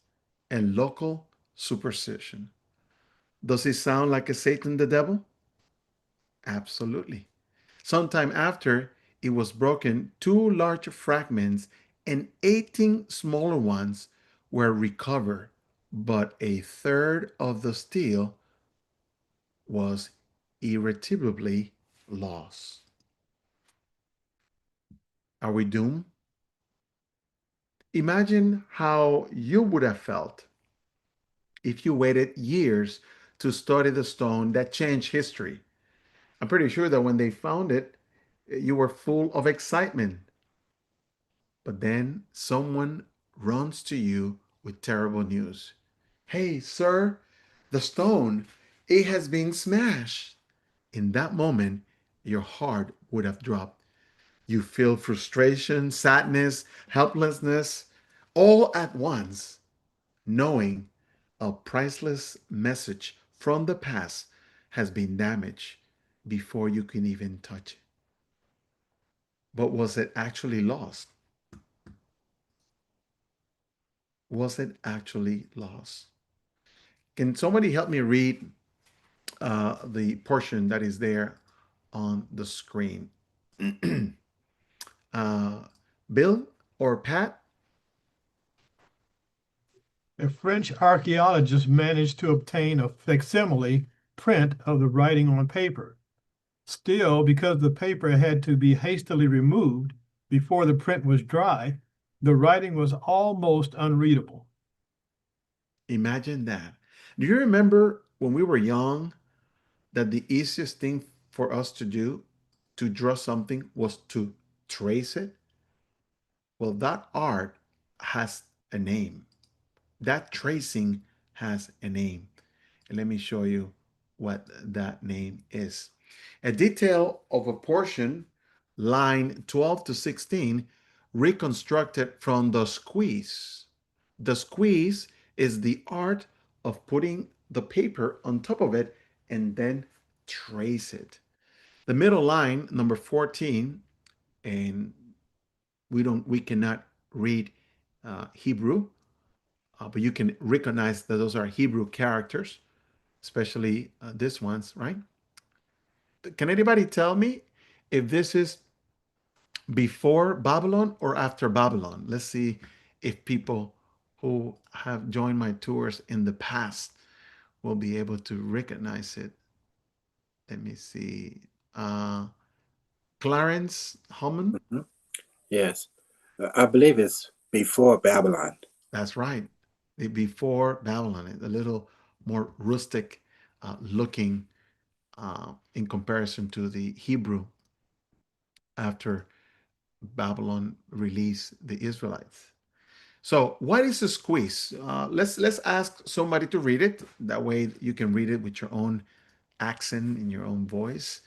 and local superstition. Does it sound like a Satan the devil? Absolutely. Sometime after it was broken, two large fragments and 18 smaller ones were recovered, but a third of the steel was irretrievably lost. Are we doomed? Imagine how you would have felt if you waited years to study the stone that changed history. I'm pretty sure that when they found it, you were full of excitement. But then someone runs to you with terrible news. Hey, sir, the stone, it has been smashed. In that moment, your heart would have dropped. You feel frustration, sadness, helplessness, all at once, knowing a priceless message from the past has been damaged before you can even touch it. But was it actually lost? Was it actually lost? Can somebody help me read the portion that is there on the screen? uh, Bill or Pat? A French archaeologist managed to obtain a facsimile print of the writing on paper. Still, because the paper had to be hastily removed before the print was dry, the writing was almost unreadable. Imagine that. Do you remember when we were young that the easiest thing for us to do to draw something was to trace it? Well, that art has a name. That tracing has a name. And let me show you what that name is. A detail of a portion, line 12 to 16, reconstructed from the squeeze. The squeeze is the art of putting the paper on top of it and then trace it. The middle line, number 14, and we cannot read Hebrew, but you can recognize that those are Hebrew characters, especially this ones, right? Can anybody tell me if this is before Babylon or after Babylon? Let's see if people who have joined my tours in the past will be able to recognize it. Let me see. Clarence Hummon? Yes. I believe it's before Babylon. That's right. Before Babylon, a little more rustic looking in comparison to the Hebrew after Babylon released the Israelites. So, what is a squeeze? Let's ask somebody to read it. That way, you can read it with your own accent in your own voice.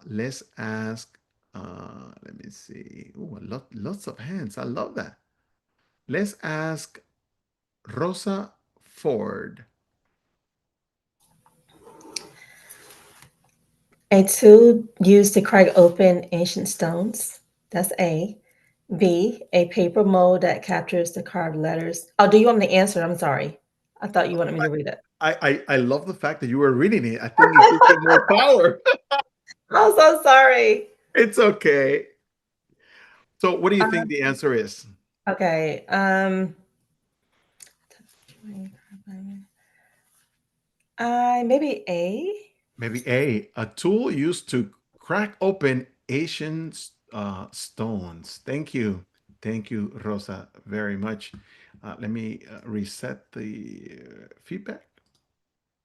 Let's ask. Let me see. Oh, lots of hands. I love that. Let's ask Rosa Ford. A tool used to crack open ancient stones. That's A. B. A paper mold that captures the carved letters. Oh, do you want me to answer? I'm sorry. I thought you wanted me to read it. I love the fact that you were reading it. I think it gives you more power. I'm so sorry. It's okay. So, what do you think the answer is? Okay. Maybe A. Maybe A tool used to crack open ancient stones. Thank you, Rosa, very much. Let me reset the feedback.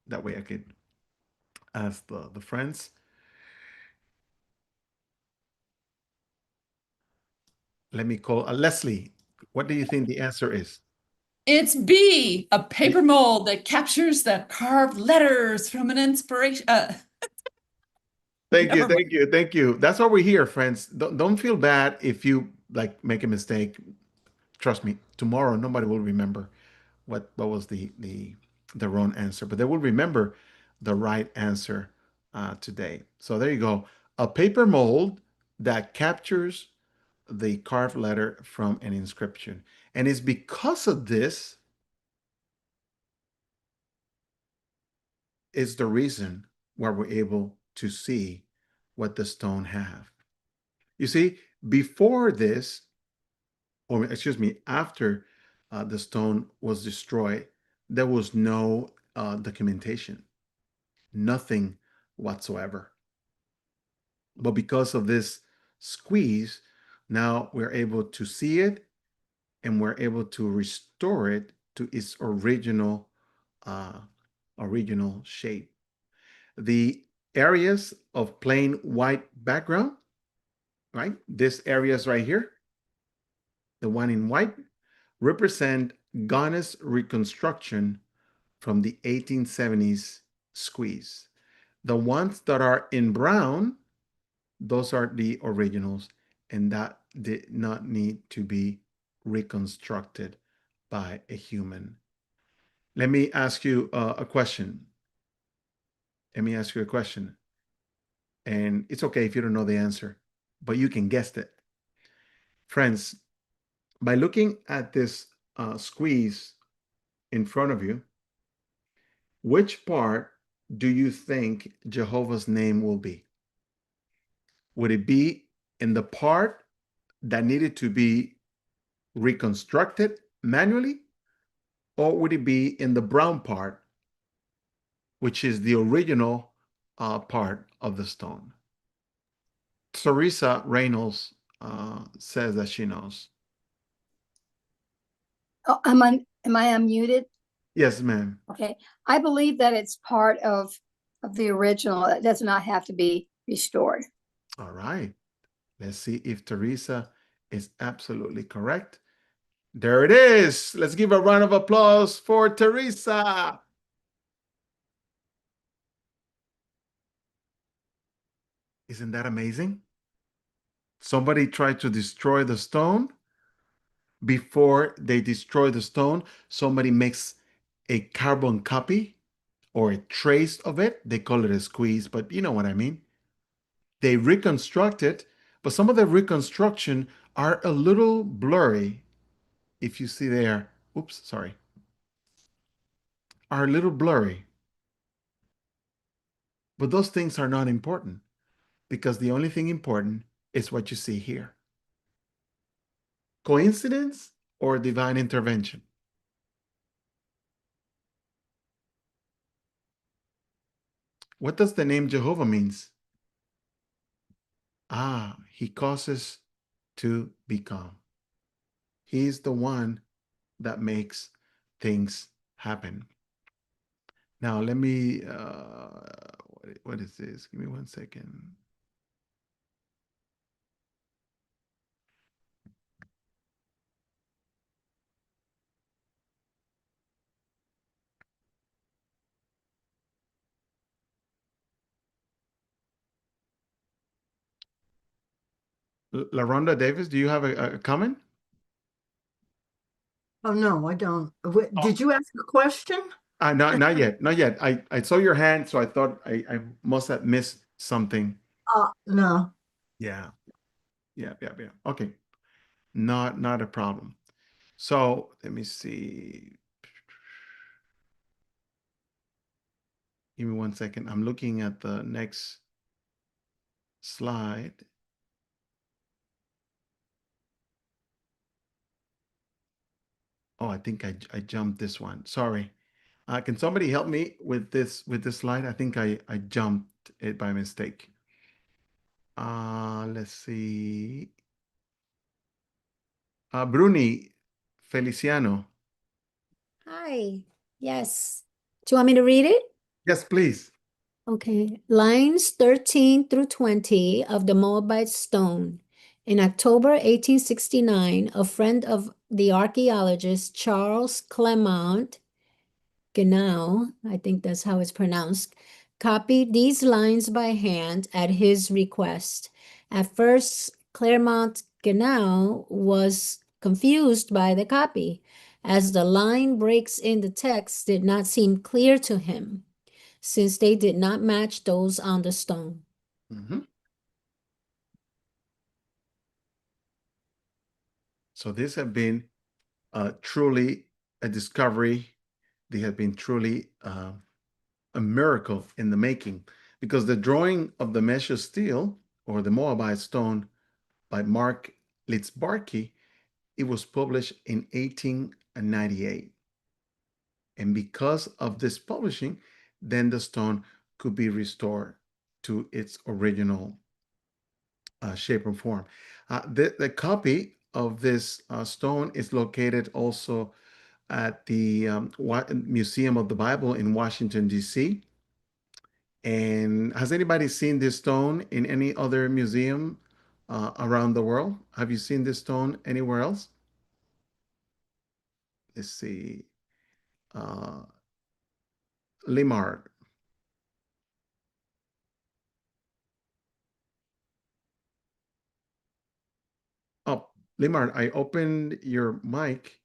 That way I could ask the friends. Let me call Leslie. What do you think the answer is? It's B, a paper mold that captures the carved letters from an inspiration. Thank you, thank you, thank you. That's why we're here, friends. Don't feel bad if you like make a mistake. Trust me, tomorrow nobody will remember what was the wrong answer, but they will remember the right answer today. So there you go. A paper mold that captures the carved letter from an inscription. And it's because of this is the reason why we're able to see what the stone have. You see, before this, or excuse me, after the stone was destroyed, there was no documentation, nothing whatsoever. But because of this squeeze, now we're able to see it and we're able to restore it to its original shape. The areas of plain white background, right? These areas right here, the one in white, represent Ghana's reconstruction from the 1870s squeeze. The ones that are in brown, those are the originals, and that did not need to be reconstructed by a human. Let me ask you a question. Let me ask you a question. And it's okay if you don't know the answer, but you can guess it. Friends, by looking at this squeeze in front of you, which part do you think Jehovah's name will be? Would it be in the part that needed to be reconstructed manually? Or would it be in the brown part, which is the original part of the stone? Teresa Reynolds says that she knows. Oh, am I unmuted? Yes, ma'am. Okay. I believe that it's part of the original. It does not have to be restored. All right. Let's see if Teresa is absolutely correct. There it is. Let's give a round of applause for Teresa. Isn't that amazing? Somebody tried to destroy the stone. Before they destroy the stone, somebody makes a carbon copy or a trace of it. They call it a squeeze, but you know what I mean. They reconstruct it, but some of the reconstruction are a little blurry. If you see there, oops, sorry, are a little blurry. But those things are not important because the only thing important is what you see here. Coincidence or divine intervention? What does the name Jehovah means? Ah, he causes to become. He is the one that makes things happen. Now, let me, what is this? Give me 1 second. LaRonda Davis, do you have a comment? Oh, no, I don't. Did you ask a question? Not yet, not yet. I saw your hand, so I thought I must have missed something. No. Yeah. Okay. Not a problem. So let me see. Give me 1 second. I'm looking at the next slide. Oh, I think I jumped this one. Sorry. Can somebody help me with this slide? I think I jumped it by mistake. Let's see. Bruni Feliciano. Hi. Yes. Do you want me to read it? Yes, please. Okay. Lines 13 through 20 of the Moabite stone. In October 1869, a friend of the archaeologist Charles Clement Genau, I think that's how it's pronounced, copied these lines by hand at his request. At first, Clermont Genau was confused by the copy, as the line breaks in the text did not seem clear to him, since they did not match those on the stone. Mhm. So this have been truly a discovery. They have been truly a miracle in the making, because the drawing of the mesh of steel, or the Moabite stone, by Mark Litzbarki, it was published in 1898. And because of this publishing, then the stone could be restored to its original shape and form. The copy of this stone is located also at the Museum of the Bible in Washington, D.C. And has anybody seen this stone in any other museum around the world? Have you seen this stone anywhere else? Let's see. Limard. Oh, Limard, I opened your mic.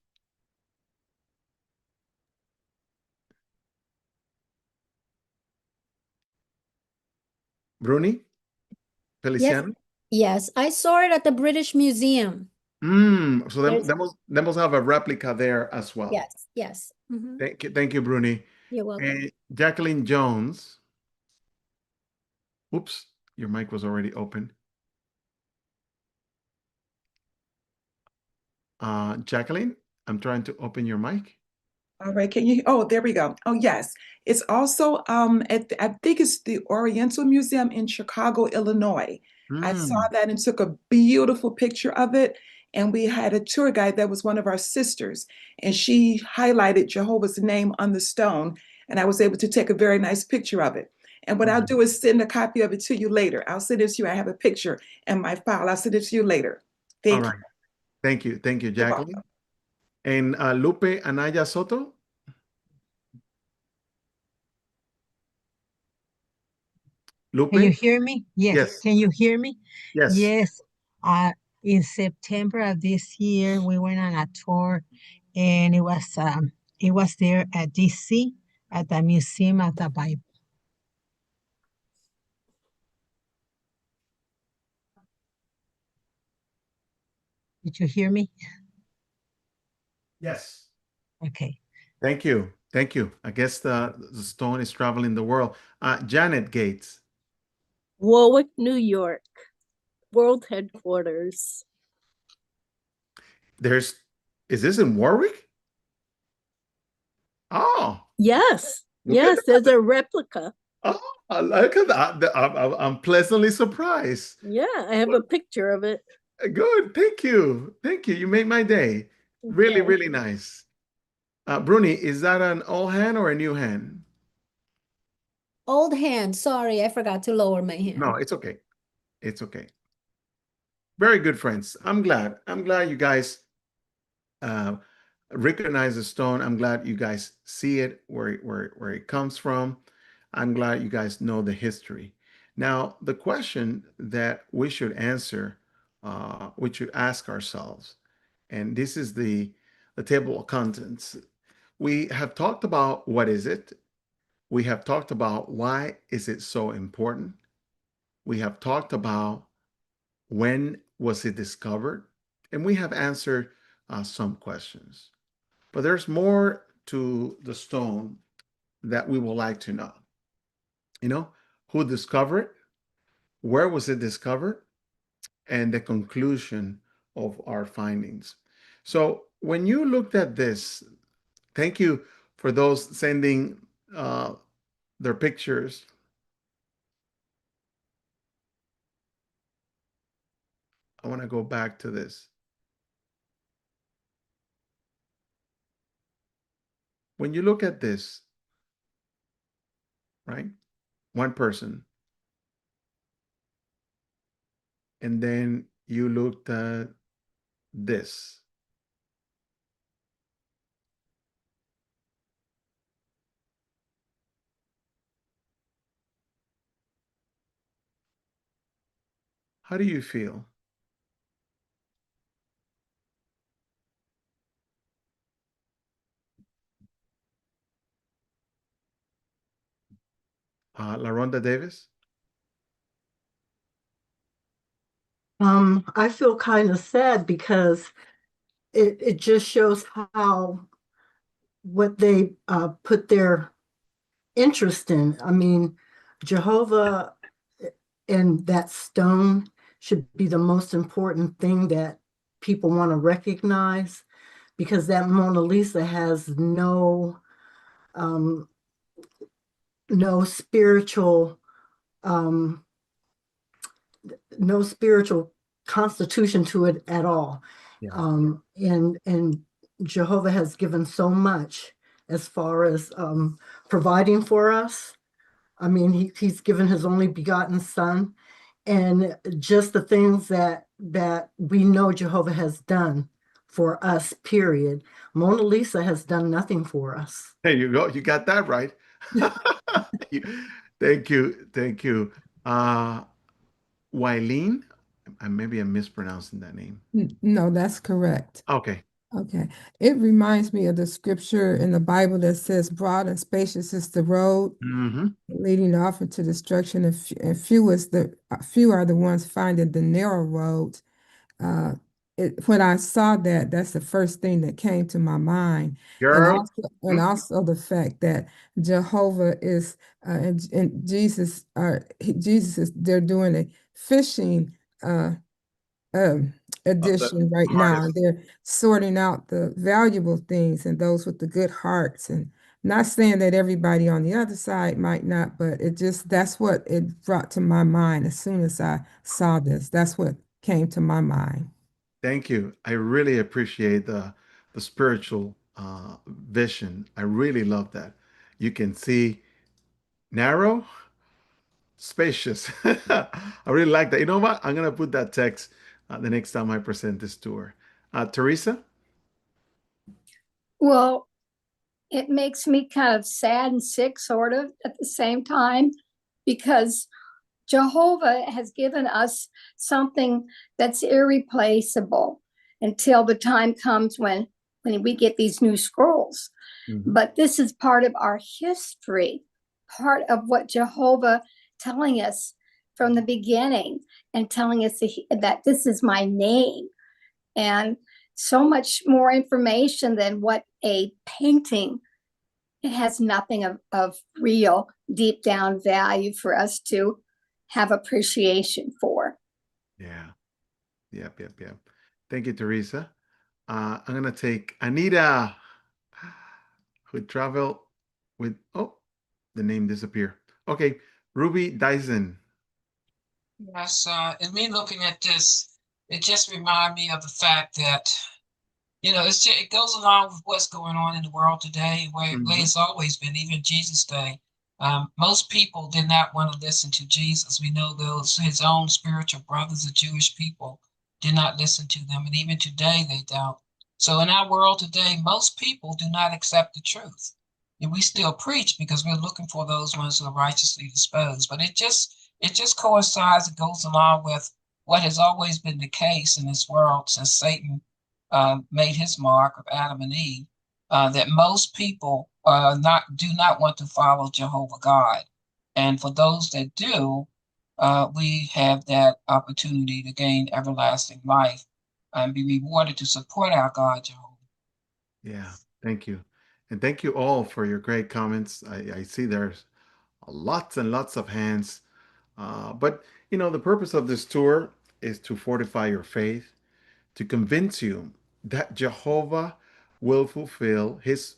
Bruni? Yes, Feliciano? yes, I saw it at the British Museum. So There's- they must have a replica there as well. Yes, yes. Mhm. Thank you, Bruni. You're welcome. And Jacqueline Jones. Oops, your mic was already open. Jacqueline, I'm trying to open your mic. All right, can you? Oh, there we go. Oh, yes. It's also I think it's the Oriental Museum in Chicago, Illinois. I saw that and took a beautiful picture of it. And we had a tour guide that was one of our sisters, and she highlighted Jehovah's name on the stone, and I was able to take a very nice picture of it. And what I'll do is send a copy of it to you later. I'll send it to you. I have a picture in my file. I'll send it to you later. All Thank right. Thank you, you. You're Jacqueline. welcome. And Lupe Anaya Soto. Lupe? Can you hear me? Yes. Yes. Can you hear me? Yes. Yes. In September of this year, we went on a tour, and it was there at DC at the Museum of the Bible. Did you hear me? Yes. Okay. Thank you. Thank you. I guess the stone is traveling the world. Janet Gates. Warwick, New York, world headquarters. Is this in Warwick? Oh. Yes, Look at yes, there's a replica. Oh, look at that. I'm pleasantly surprised. Yeah, I have a picture of it. Good. Thank you. Thank you. You made my day. Really, Okay. really nice. Bruni, is that an old hand or a new hand? Old hand. Sorry, I forgot to lower my hand. No, it's okay. It's okay. Very good, friends. I'm glad. I'm glad you guys recognize the stone. I'm glad you guys see it where it comes from. I'm glad you guys know the history. Now, the question that we should answer, we should ask ourselves, and this is the table of contents. We have talked about what is it. We have talked about why is it so important. We have talked about when was it discovered, and we have answered some questions. But there's more to the stone that we would like to know. You know, who discovered it? Where was it discovered? And the conclusion of our findings. So when you looked at this, thank you for those sending their pictures. I want to go back to this. When you look at this, right? One person. And then you looked at this. How do you feel? LaRonda Davis? I feel kind of sad because it just shows how what they put their interest in. I mean, Jehovah and that stone should be the most important thing that people want to recognize, because that Mona Lisa has no spiritual um, no spiritual constitution to it at all. Yeah. And Jehovah has given so much as far as providing for us. I mean, he's given his only begotten son, and just the things that we know Jehovah has done for us, period. Mona Lisa has done nothing for us. There you go. You got that right. Thank you. Thank you. Wileen, maybe I'm mispronouncing that name. No, that's correct. Okay. Okay. It reminds me of the scripture in the Bible that says, broad and spacious is the road Mm-hmm. leading off into destruction, and few are the ones finding the narrow road. When I saw that, that's the first thing that came to my mind. Girl. And also the fact that Jehovah is and Jesus Jesus is, they're doing a fishing edition right now. hardest. They're sorting out the valuable things and those with the good hearts, and not saying that everybody on the other side might not, but that's what it brought to my mind as soon as I saw this. That's what came to my mind. Thank you. I really appreciate the spiritual vision. I really love that. You can see narrow, spacious. I really like that. You know what? I'm gonna put that text the next time I present this tour. Teresa? Well, it makes me kind of sad and sick, sort of, at the same time, because Jehovah has given us something that's irreplaceable until the time comes when we get these new scrolls. Mm-hmm. But this is part of our history, part of what Jehovah telling us from the beginning, and telling us that this is my name, and so much more information than what a painting. It has nothing of real deep down value for us to have appreciation for. Yeah. Yep. Thank you, Teresa. I'm gonna take Anita, who traveled with the name disappeared. Okay, Ruby Dyson. Yes, and me looking at this, it just reminded me of the fact that, it goes along with what's going on in the world today, where it's always been, even Jesus' day. Most people did not want to listen to Jesus. We know his own spiritual brothers, the Jewish people, did not listen to them, and even today they don't. So in our world today, most people do not accept the truth. And we still preach because we're looking for those ones who are righteously disposed. But it just coincides, it goes along with what has always been the case in this world since Satan made his mark of Adam and Eve, that most people do not want to follow Jehovah God. And for those that do, we have that opportunity to gain everlasting life and be rewarded to support our God, Jehovah. Yeah, thank you. And thank you all for your great comments. I see there's lots and lots of hands. But, the purpose of this tour is to fortify your faith, to convince you that Jehovah will fulfill his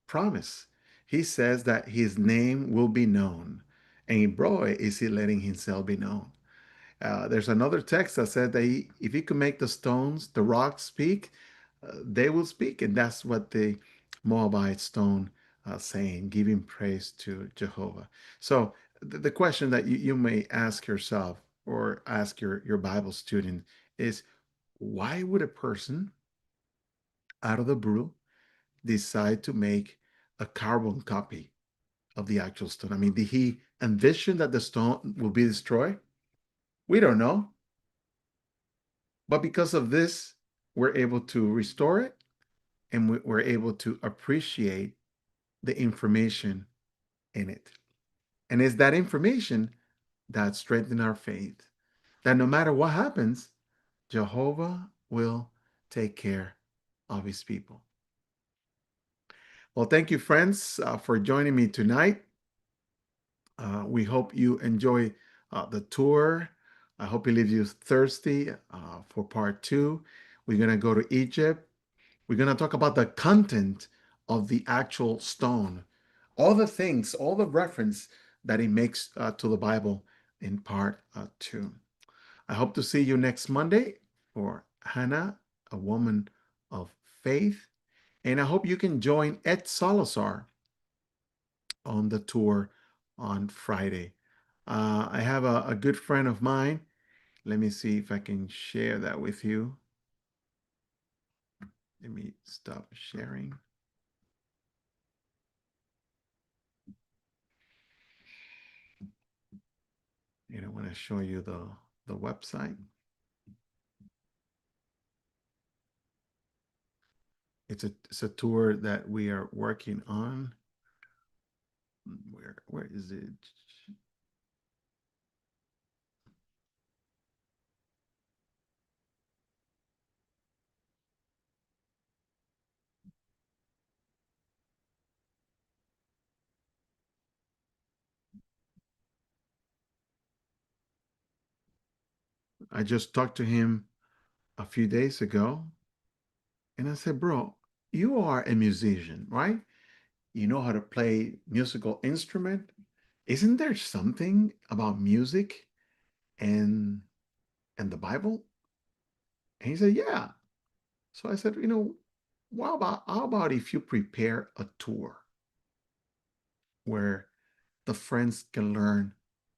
promise. He says that his name will be known. And boy, is he letting himself be known. There's another text that said that if he could make the rocks speak, they will speak. And that's what the Moabite stone saying, giving praise to Jehovah. So the question that you may ask yourself or ask your Bible student is, why would a person out of the blue decide to make a carbon copy of the actual stone? I mean, did he envision that the stone will be destroyed? We don't know. But because of this, we're able to restore it, and we're able to appreciate the information in it. And it's that information that strengthens our faith, that no matter what happens, Jehovah will take care of his people. Well, thank you, friends, for joining me tonight. We hope you enjoy the tour. I hope it leaves you thirsty for part 2. We're going to go to Egypt. We're going to talk about the content of the actual stone, all the things, all the reference that it makes to the Bible in part 2. I hope to see you next Monday for Hannah, a woman of faith. And I hope you can join Ed Salazar on the tour on Friday. I have a good friend of mine. Let me see if I can share that with you. Let me stop sharing. And I want to show you the website. It's a tour that we are working on. Where is it? I just talked to him a few days ago, and I said, bro, you are a musician, right? You know how to play musical instrument. Isn't there something about music and the Bible? And he said, yeah. So I said, how about if you prepare a tour where the friends can learn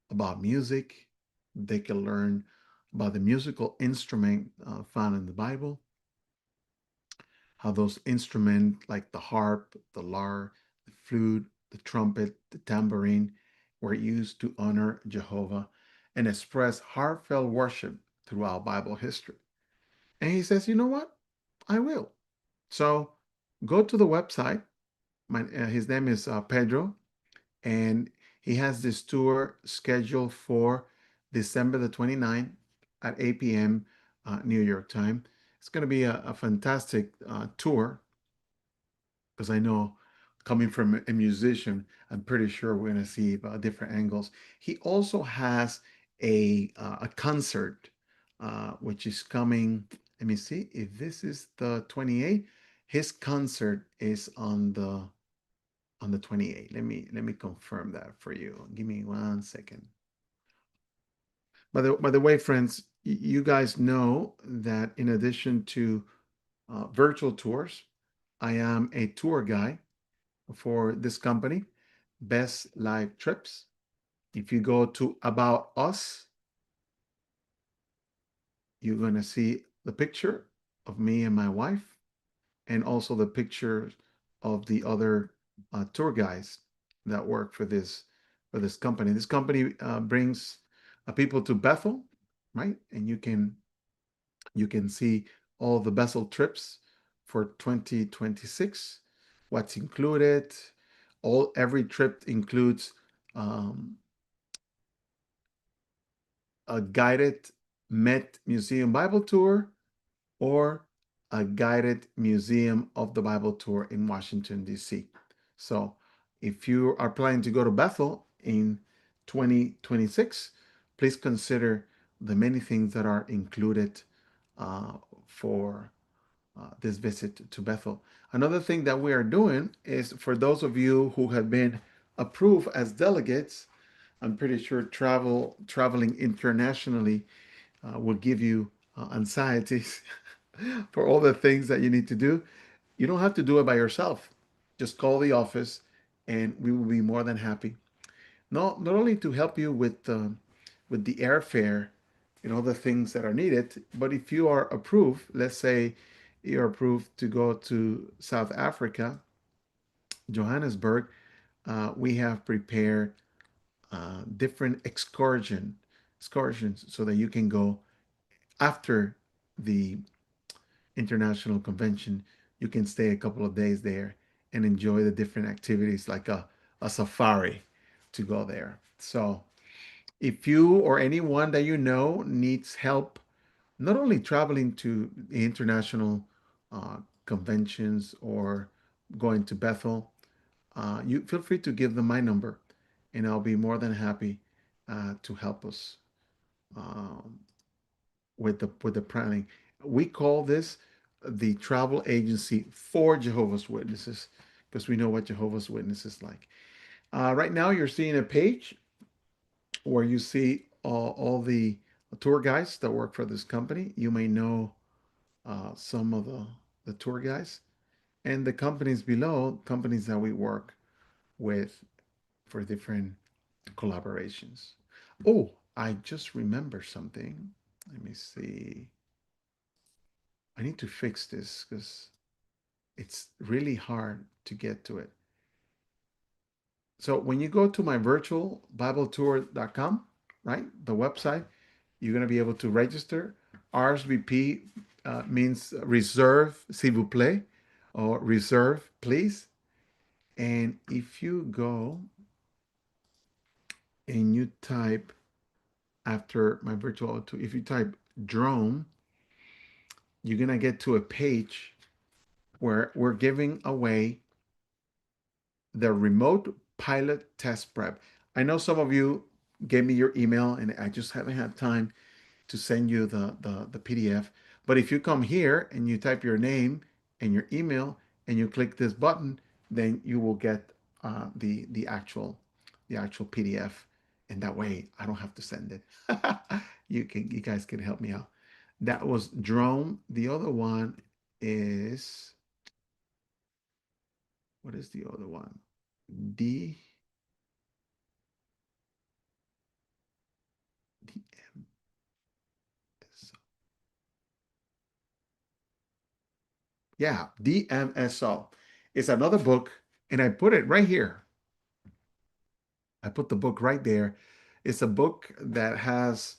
about music, they can learn about the musical instrument found in the Bible, how those instruments like the harp, the lyre, the flute, the trumpet, the tambourine were used to honor Jehovah and express heartfelt worship throughout Bible history. And he says, you know what? I will. So go to the website. His name is Pedro, and he has this tour scheduled for December the 29th at 8 p.m. New York time. It's going to be a fantastic tour because I know coming from a musician, I'm pretty sure we're going to see different angles. He also has a concert which is coming. Let me see if this is the 28th. His concert is on the 28th. Let me confirm that for you. Give me 1 second. By the way, friends, you guys know that in addition to virtual tours, I am a tour guide for this company, Best Live Trips. If you go to About Us, you're going to see the picture of me and my wife, and also the picture of the other tour guides that work for this company. This company brings people to Bethel, right? And you can see all the Bethel trips for 2026. What's included? Every trip includes a guided Met Museum Bible tour or a guided Museum of the Bible tour in Washington, D.C. So if you are planning to go to Bethel in 2026, please consider the many things that are included for this visit to Bethel. Another thing that we are doing is for those of you who have been approved as delegates, I'm pretty sure traveling internationally will give you anxieties for all the things that you need to do. You don't have to do it by yourself. Just call the office and we will be more than happy. Not only to help you with the airfare and all the things that are needed, but if you are approved, let's say you're approved to go to South Africa, Johannesburg, we have prepared different excursions so that you can go after the international convention. You can stay a couple of days there and enjoy the different activities like a safari to go there. So if you or anyone that you know needs help, not only traveling to the international conventions or going to Bethel, you feel free to give them my number, and I'll be more than happy to help us um, with the planning. We call this the travel agency for Jehovah's Witnesses because we know what Jehovah's Witnesses like. Right now, you're seeing a page where you see all the tour guides that work for this company. You may know some of the tour guides and the companies below, companies that we work with for different collaborations. Oh, I just remember something. Let me see. I need to fix this because it's really hard to get to it. So when you go to my virtualbibletour.com, right, the website, you're going to be able to register. RSVP means reserve, s'il vous plaît, or reserve, please. And if you go and you type after my virtual tour, if you type drone, you're going to get to a page where we're giving away the remote pilot test prep. I know some of you gave me your email and I just haven't had time to send you the PDF. But if you come here and you type your name and your email and you click this button, then you will get the actual PDF. And that way I don't have to send it. You guys can help me out. That was drone. The other one is, what is the other one? D DM. Yeah, DMSO. It's another book, and I put it right here. I put the book right there. It's a book that has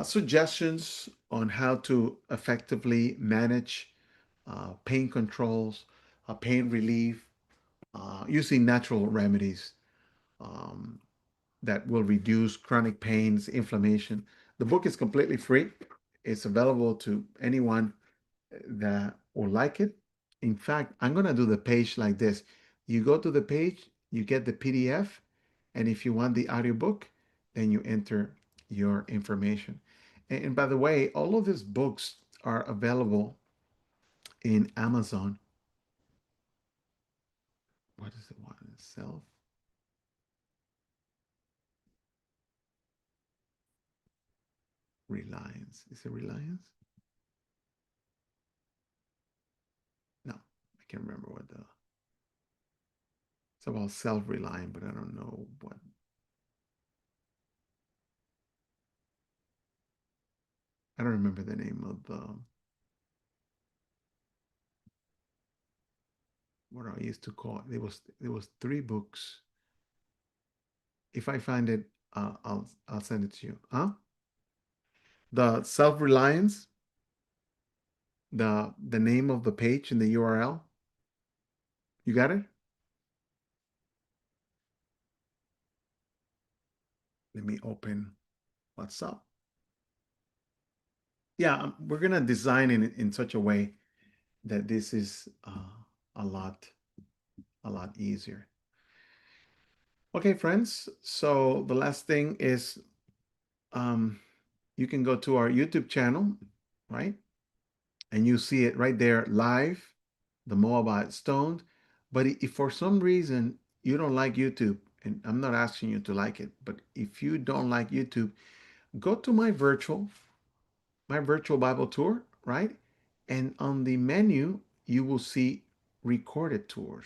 suggestions on how to effectively manage pain controls, pain relief, using natural remedies that will reduce chronic pains, inflammation. The book is completely free. It's available to anyone that will like it. In fact, I'm going to do the page like this. You go to the page, you get the PDF, and if you want the audiobook, then you enter your information. And by the way, all of these books are available in Amazon. What is the one? Self Reliance. Is it Reliance? No, I can't remember what the. It's about self-reliant, but I don't know what. I don't remember the name of the. What I used to call it. There was 3 books. If I find it, I'll send it to you. Huh? The self-reliance, the name of the page and the URL. You got it? Let me open WhatsApp. Yeah, we're gonna design it in such a way that this is a lot easier. Okay, friends. So the last thing is you can go to our YouTube channel, right? And you see it right there live, the Moabite stoned. But if for some reason you don't like YouTube, and I'm not asking you to like it, but if you don't like YouTube, go to my virtual Bible tour, right? And on the menu, you will see recorded tours.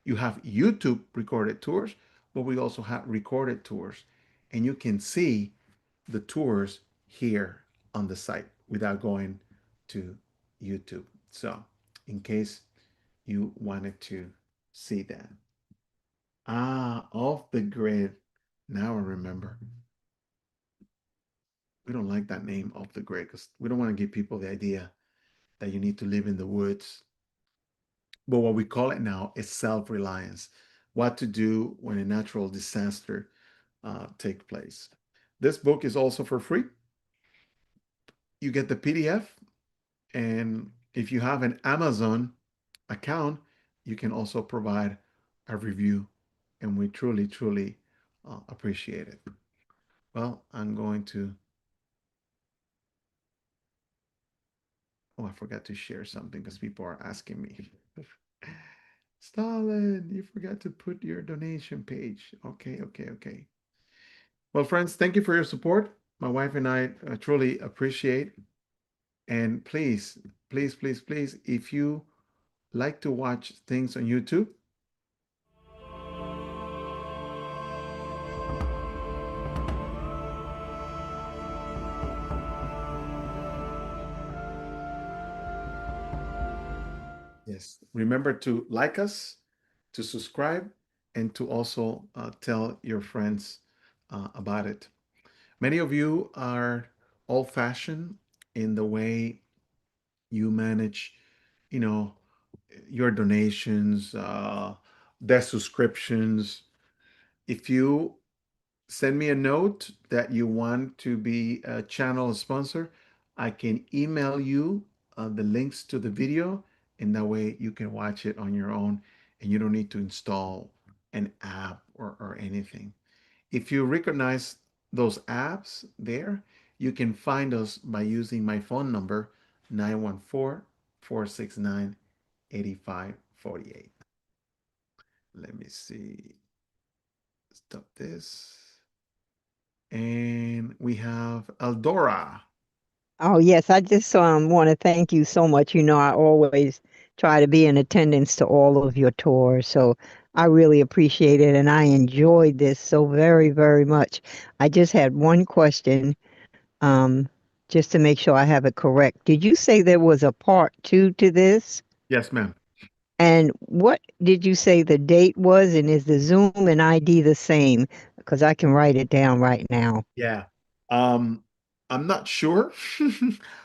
You have YouTube recorded tours, but we also have recorded tours. And you can see the tours here on the site without going to YouTube. So, in case you wanted to see that. Off the grid. Now I remember. We don't like that name, off the grid, because we don't want to give people the idea that you need to live in the woods. But what we call it now is self-reliance. What to do when a natural disaster takes place. This book is also for free. You get the PDF, and if you have an Amazon account, you can also provide a review, and we truly, truly appreciate it. Well, I'm going to. Oh, I forgot to share something because people are asking me. Stalin, you forgot to put your donation page. Okay, okay, okay. Well, friends, thank you for your support. My wife and I truly appreciate. And please, please, please, please, if you like to watch things on YouTube, yes, remember to like us, to subscribe, and to also tell your friends about it. Many of you are old-fashioned in the way you manage, you know, your donations, their subscriptions. If you send me a note that you want to be a channel sponsor, I can email you the links to the video, and that way you can watch it on your own and you don't need to install an app or anything. If you recognize those apps there, you can find us by using my phone number, 914-469-8548. Let me see. Stop this. And we have Eldora. Oh, yes. I just want to thank you so much. You know, I always try to be in attendance to all of your tours. So I really appreciate it. And I enjoyed this so very, very much. I just had one question, um, just to make sure I have it correct. Did you say there was a part 2 to this? Yes, ma'am. And what did you say the date was? And is the Zoom and ID the same? Because I can write it down right now. Yeah. I'm not sure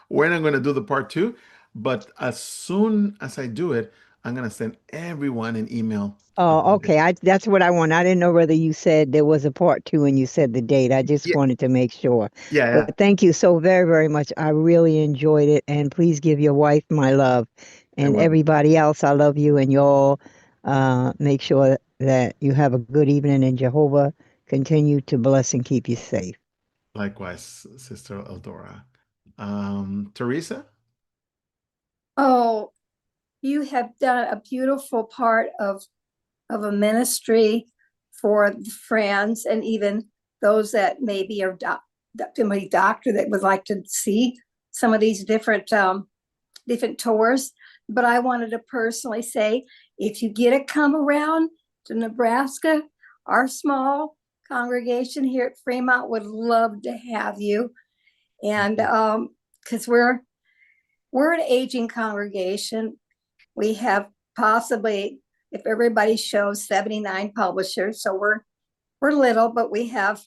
when I'm going to do the part 2, but as soon as I do it, I'm going to send everyone an email. Oh, okay. That's what I want. I didn't know whether you said there was a part 2 and you said the date. I just wanted to make sure. Yeah, yeah. But thank you so very, very much. I really enjoyed it. And please give your wife my love. And everybody else, I love you. And y'all make sure that you have a good evening, and Jehovah continue to bless and keep you safe. Likewise, Sister Eldora. Teresa? Oh, you have done a beautiful part of a ministry for the friends and even those that maybe are somebody doctor that would like to see some of these different tours. But I wanted to personally say, if you get to come around to Nebraska, our small congregation here at Fremont would love to have you. And because we're an aging congregation, we have possibly, if everybody shows, 79 publishers. So we're little, but we have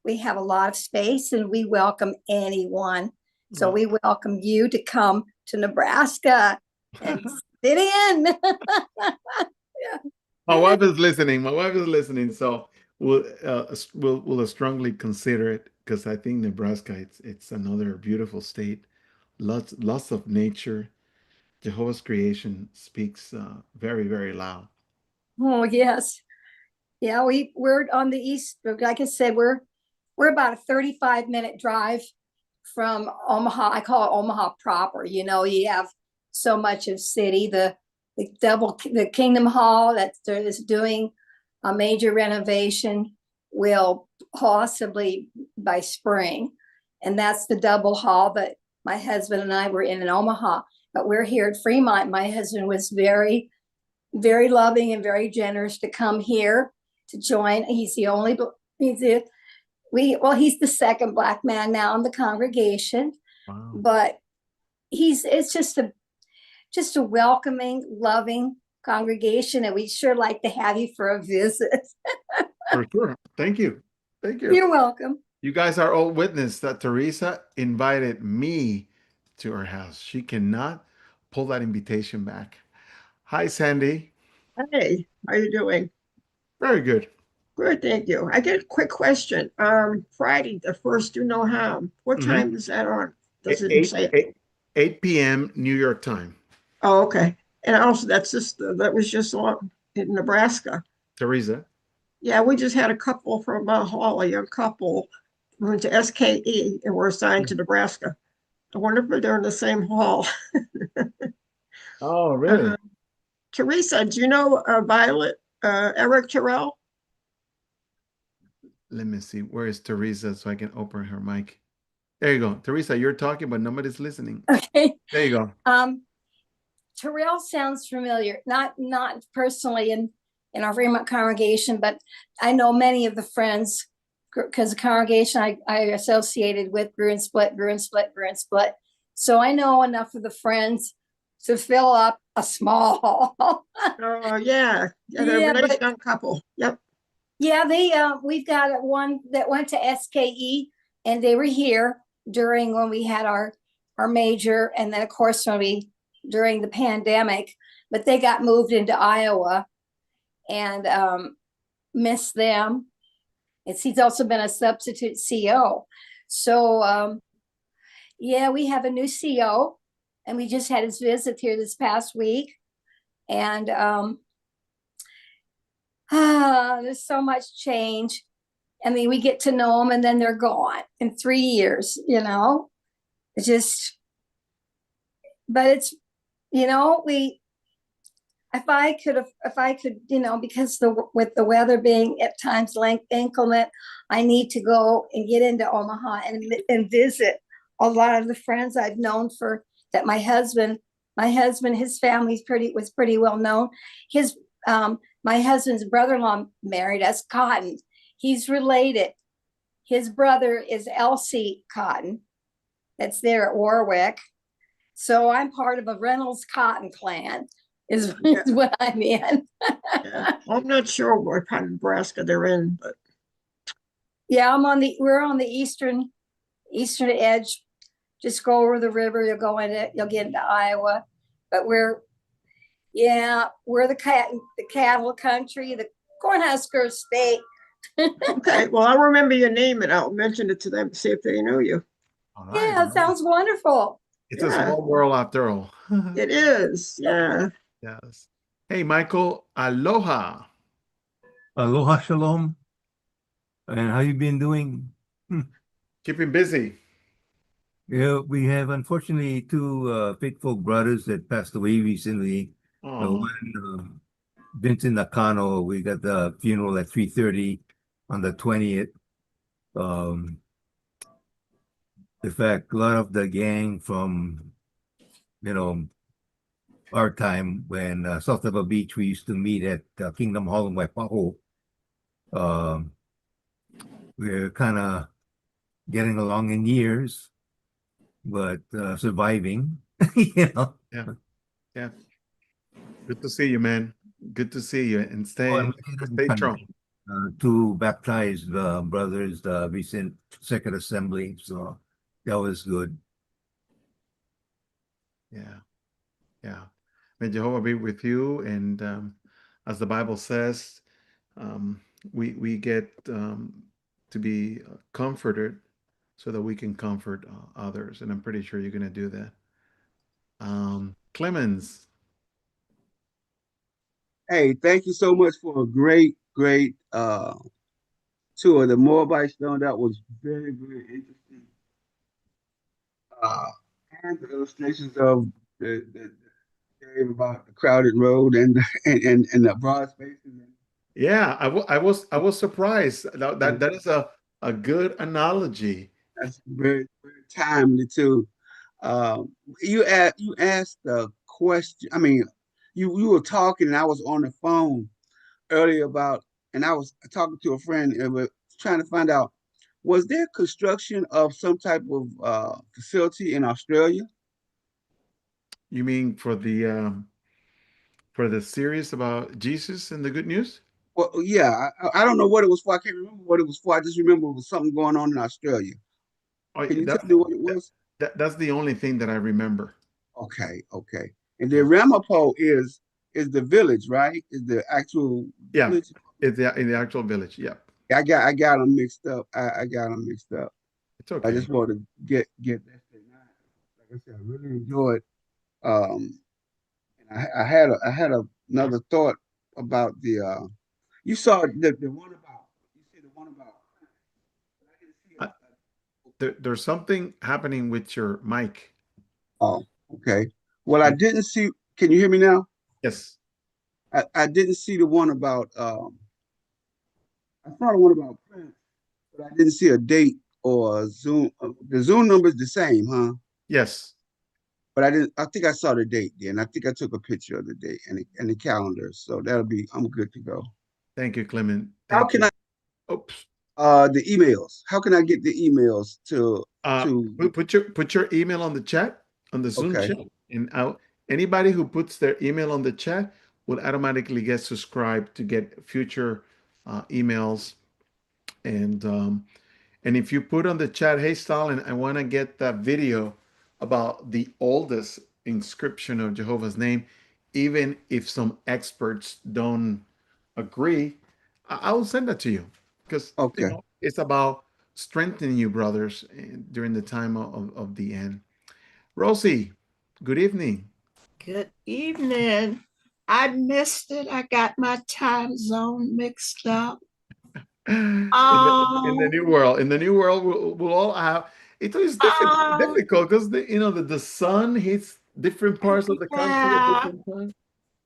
a lot of space, and we welcome anyone. So we welcome you to come to Nebraska and sit in. Yeah. My wife is listening. My wife is listening. So we'll strongly consider it, because I think Nebraska, it's another beautiful state. Lots of nature. Jehovah's creation speaks very, very loud. Oh, yes. Yeah, we're on the east. Like I said, we're about a 35-minute drive from Omaha. I call it Omaha proper. You know, you have so much of city. The Kingdom Hall that is doing a major renovation will possibly by spring, and that's the double hall that my husband and I were in Omaha. But we're here at Fremont. My husband was very, very loving and very generous to come here to join. He's the second Black man now in the congregation. Wow. But it's just a welcoming, loving congregation, and we'd sure like to have you for a visit. For sure. Thank you. Thank you. You're welcome. You guys are all witness that Teresa invited me to her house. She cannot pull that invitation back. Hi, Sandy. Hey, how you doing? Very good. Good, thank you. I get a quick question. Friday, the first Do No Harm. What time is that on? Does it say? 8 p.m. New York time. Oh, okay. And also that sister that was just on in Nebraska. Teresa. Yeah, we just had a couple from Hall, a young couple went to SKE and were assigned to Nebraska. I wonder if they're in the same hall. Oh, really? Teresa, do you know Violet Eric Terrell? Let me see. Where is Teresa so I can open her mic? There you go. Teresa, you're talking, but nobody's listening. Okay. There you go. Terrell sounds familiar, not personally in our Fremont congregation, but I know many of the friends because the congregation I associated with grew and split. So I know enough of the friends to fill up a small hall. Oh, yeah. They're a nice young couple. Yep. Yeah, they we've got one that went to SKE and they were here during when we had our major, and then of course during the pandemic, but they got moved into Iowa and missed them. He's also been a substitute CO. So yeah, we have a new CO and we just had his visit here this past week. And there's so much change. I mean, we get to know them and then they're gone in 3 years, you know. It's just, but it's, you know, if I could, you know, because with the weather being at times inclement, I need to go and get into Omaha and visit a lot of the friends I've known for that. My husband, his family was pretty well known. My husband's brother-in-law married us Cotton. He's related. His brother is Elsie Cotton. That's there at Warwick. So I'm part of a Reynolds Cotton clan. Is what I'm in. Yeah. I'm not sure what part of Nebraska they're in, but yeah, we're on the eastern edge. Just go over the river, you'll get into Iowa. But we're the cattle country, the Cornhusker state. okay. Well, I'll remember your name and I'll mention it to them to see if they know you. All right. Yeah, it sounds wonderful. It's a small world after all. It is. Yeah. Yes. Hey, Michael, aloha. Aloha, shalom. And how you been doing? Keeping busy. Yeah, we have unfortunately two faithful brothers that passed away recently. Oh. One, Vincent Nakano, we got the funeral at 3:30 on the 20th. In fact, a lot of the gang from, you know, our time when south of a beach, we used to meet at Kingdom Hall in Waipahu. We're kind of getting along in years, but surviving, you know. Yeah. Yeah. Good to see you, man. Good to see you, and stay strong. Two baptized brothers, the recent Second Assembly, so that was good. Yeah. Yeah. May Jehovah be with you. And as the Bible says, we get to be comforted so that we can comfort others. And I'm pretty sure you're going to do that. Clemens. Hey, thank you so much for a great tour of the Moabite Stone. That was very, very interesting. And the illustrations of the cave about the crowded road and the broad spaces. Yeah, I was surprised. That is a good analogy. That's very, very timely too. You asked a question. I mean, you were talking, and I was on the phone earlier and I was talking to a friend and we're trying to find out, was there construction of some type of facility in Australia? You mean for the series about Jesus and the good news? Well, yeah, I don't know what it was for. I can't remember what it was for. I just remember it was something going on in Australia. Oh, Can you tell me what it was? That's the only thing that I remember. Okay. And then Ramapo is the village, right? Is the actual village? It's in the actual village. Yeah. I got them mixed up. I got them mixed up. It's okay. I just want to get that thing out. Like I said, I really enjoyed I had another thought about the you saw the one about you said the one about Uh, there's something happening with your mic. oh okay. Well, I I, didn't see. Can you hear me now? yes. I didn't see the one about I saw the one about Prince, but I didn't see a date or a Zoom. The Zoom number is the same, huh? Yes. But I didn't. I think I saw the date then. I think I took a picture of the date and the calendar, so that'll be. I'm good to go. Thank you, Clement. How Thank can you. I Oops. the emails? How can I get the emails to? Put your email on the chat, on the Zoom Okay. chat, and out anybody who puts their email on the chat will automatically get subscribed to get future emails. And if you put on the chat, hey Stalin, I want to get that video about the oldest inscription of Jehovah's name, even if some experts don't agree, I will send that to you because Okay. it's about strengthening you, brothers, during the time of the end. Rosie, good evening. Good evening. I missed it. I got my time zone mixed up. In the new world, we'll all have. It is difficult because the sun hits different parts of the country at Yeah. different times.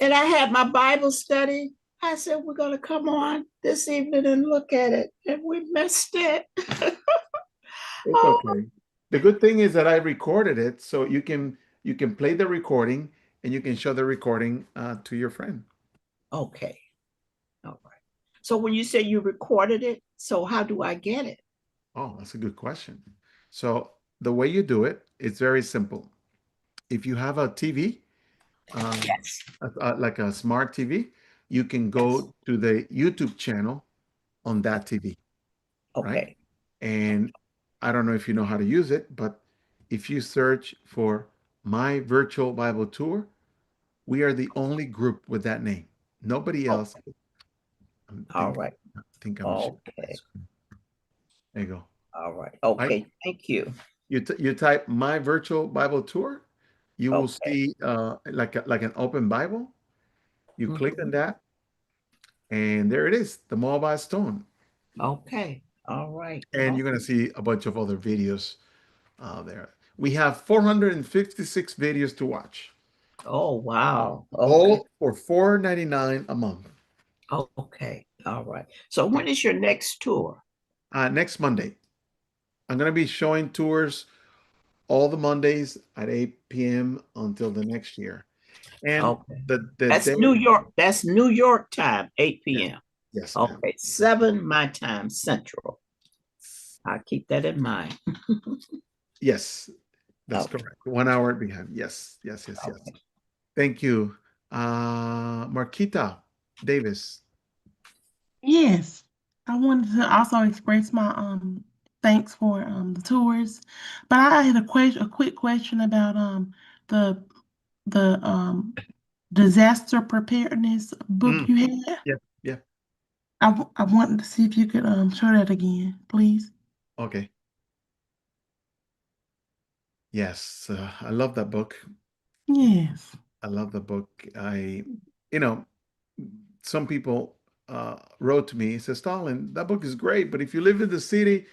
And I had my Bible study. I said, we're going to come on this evening and look at it. And we missed it. It's okay. The good thing is that I recorded it, so you can play the recording and you can show the recording to your friend. Okay. All right. So when you say you recorded it, so how do I get it? Oh, that's a good question. So the way you do it, it's very simple. If you have a TV, Yes. like a smart TV, you can go to the YouTube channel on that TV, right? Okay. And I don't know if you know how to use it, but if you search for My Virtual Bible Tour, we are the only group with that name. Nobody else. All right. I think I'm sharing my Okay. screen. There you go. All right. Right? Okay. Thank you. You type My Virtual Bible Tour, you will Okay. see like an open Bible. You click on that, and there it is, the Moabite stone. Okay. All right. And you're gonna see a bunch of other videos there. We have 456 videos to watch. Oh, wow. Okay. All for $4.99 a month. Okay. All right. So when is your next tour? Next Monday. I'm gonna be showing tours all the Mondays at 8 p.m. until the next year. And Okay. the That's day, New York. That's New York time, 8 yes, p.m. yes, ma'am. Okay. 7 my time central. I'll keep that in mind. Yes, that's Okay. correct. 1 hour behind. Yes, yes, yes, yes. Okay. Thank you. Marquita Davis. Yes, I wanted to also express my thanks for the tours, but I had a quick question about the the disaster preparedness book you had. Yeah, yeah. I wanted to see if you could show that again, please. Okay. Yes, I love that book. Yes. I love the book. You know, some people wrote to me, says, Stalin, that book is great, but if you live in the city,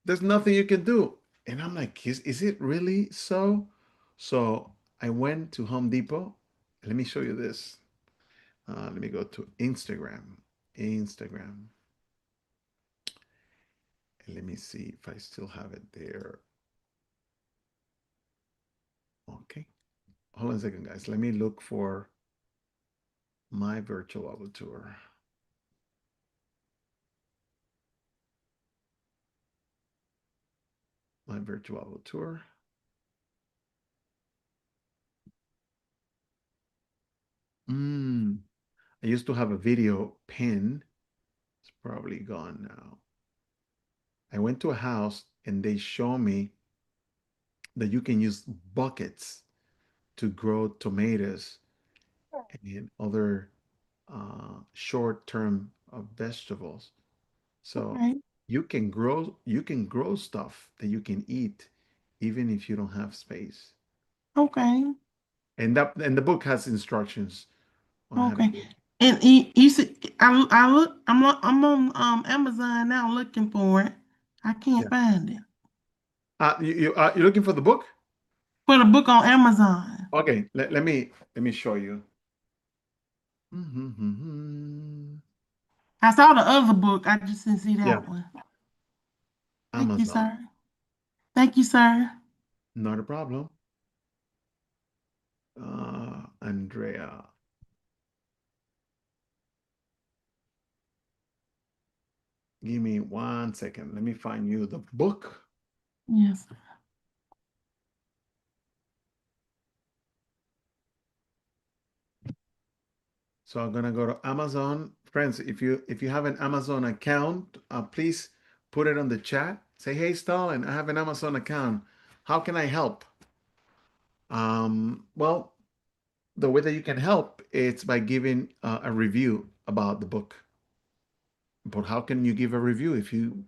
there's nothing you can do. And I'm like, is it really so? So I went to Home Depot. Let me show you this. Let me go to Instagram. Instagram. And let me see if I still have it there. Okay. Hold on a second, guys. Let me look for my virtual Bible tour. My virtual Bible tour. I used to have a video pin. It's probably gone now. I went to a house and they show me that you can use buckets to grow tomatoes and other short-term vegetables. So Okay. you can grow stuff that you can eat even if you don't have space. Okay. And the book has instructions on how to Okay. do it. And you see, I look, I'm on Amazon now looking for it. I can't Yeah. find it. You're looking for the book? For the book on Amazon. Okay, let me show you. I saw the other book. I just didn't see Yeah, that one. Thank you, Amazon. sir. Thank you, sir. Not a problem. Andrea. Give me 1 second. Let me find you the book. Yes. So I'm gonna go to Amazon. Friends, if you have an Amazon account, please put it on the chat. Say, hey Stalin, I have an Amazon account. How can I help? Well, the way that you can help is by giving a review about the book. But how can you give a review if you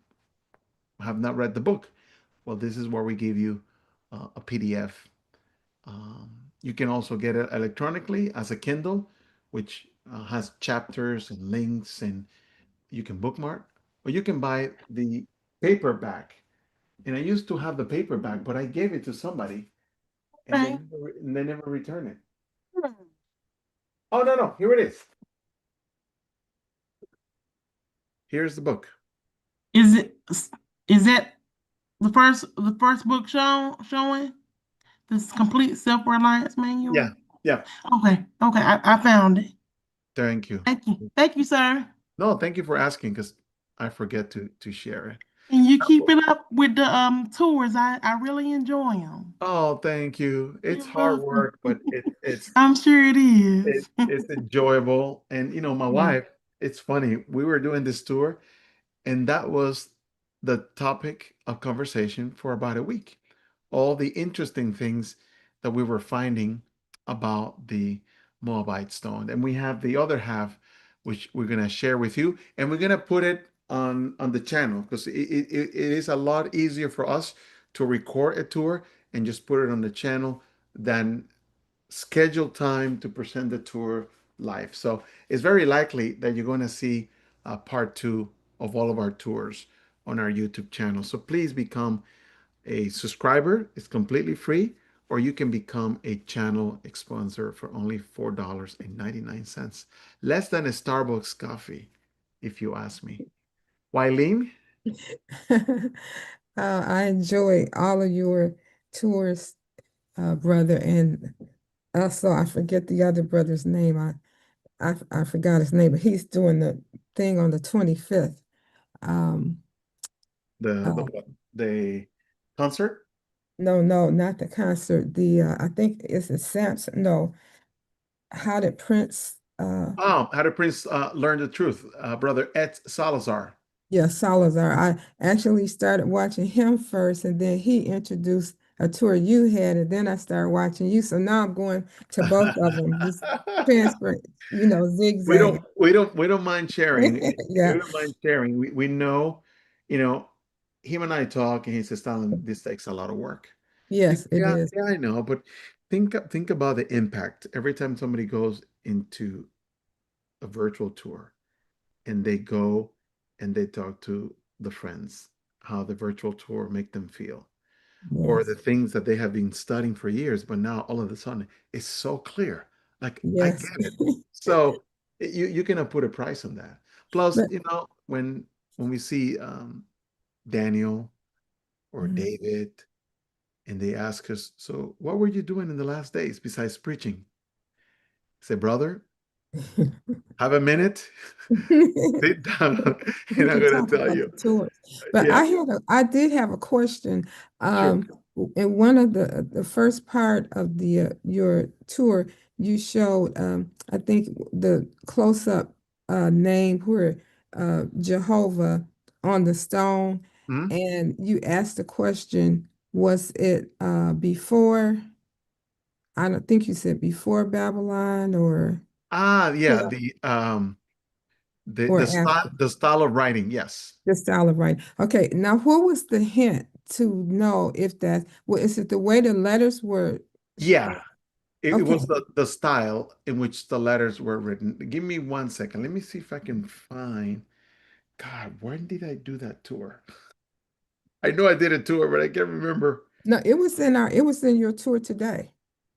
have not read the book? Well, this is where we give you a PDF. You can also get it electronically as a Kindle, which has chapters and links, and you can bookmark, or you can buy the paperback. And I used to have the paperback, but I gave it to somebody, and Okay. they never returned it. Oh no, here it is. Here's the book. Is that the first book showing this complete self-reliance manual? Yeah. Okay. I found it. Thank you. Thank you, sir. No, thank you for asking because I forget to share it. And you keep it up with the tours. I really enjoy them. Oh, thank you. It's You're hard welcome. work, but it's I'm sure it is. it's enjoyable. And my Yeah. wife, it's funny. We were doing this tour, and that was the topic of conversation for about a week. All the interesting things that we were finding about the Moabite stone. And we have the other half, which we're going to share with you. And we're going to put it on the channel because it is a lot easier for us to record a tour and just put it on the channel than schedule time to present the tour live. So it's very likely that you're going to see part two of all of our tours on our YouTube channel. So please become a subscriber. It's completely free, or you can become a channel sponsor for only $4.99. Less than a Starbucks coffee, if you ask me. Wileen? I enjoy all of your tours, brother, and also I forget the other brother's name. I forgot his name, but he's doing the thing on the 25th. Um, uh, The concert? no, not the concert. I think it's a Samson. No, how did Prince? How to Prince learn the truth, brother Ed Salazar. Yeah, Salazar. I actually started watching him first, and then he introduced a tour you had, and then I started watching you. So now I'm going to both of them, just transfer, zigzag. We don't mind sharing. We Yeah. don't mind sharing. We know, you know, him and I talk, and he says, "Stalin, this takes a lot of work." Yes, it is. Yeah, I know, but think about the impact every time somebody goes into a virtual tour and they go and they talk to the friends, how the virtual tour make them feel, or the Yes. things that they have been studying for years, but now all of a sudden it's so clear. Like I Yes. get it. So you cannot put a price on that. Plus, But when we see Daniel or Mhm. David, and they ask us, so what were you doing in the last days besides preaching? I say, brother, have a minute, sit down, We and I'm can gonna talk tell about you. the tours. But Yeah, I did have a question. sure. In one of the first part of the your tour, you showed I think the close up name where Jehovah on the stone, Mhm. and you asked the question, was it before? I don't think you said before Babylon or Yeah, yeah, or after. the style of writing, yes. The style of writing. Okay, now what was the hint to know if that, well, is it the way the letters were? Yeah. It Okay. was the style in which the letters were written. Give me 1 second. Let me see if I can find. God, when did I do that tour? I know I did a tour, but I can't remember. No, it was in your tour today.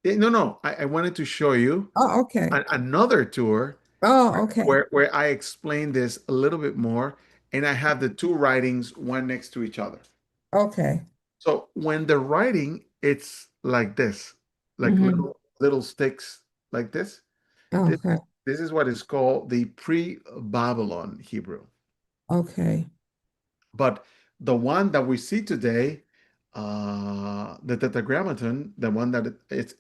No. I wanted to show you Oh, okay. another tour Oh, okay. where I explained this a little bit more, and I have the two writings one next to each other. Okay. So when the writing, it's like this, like Mm-hmm. little sticks like this. This, Okay. this is what is called the pre-Babylon Hebrew. Okay. But the one that we see today, the Tetragrammaton, the one that it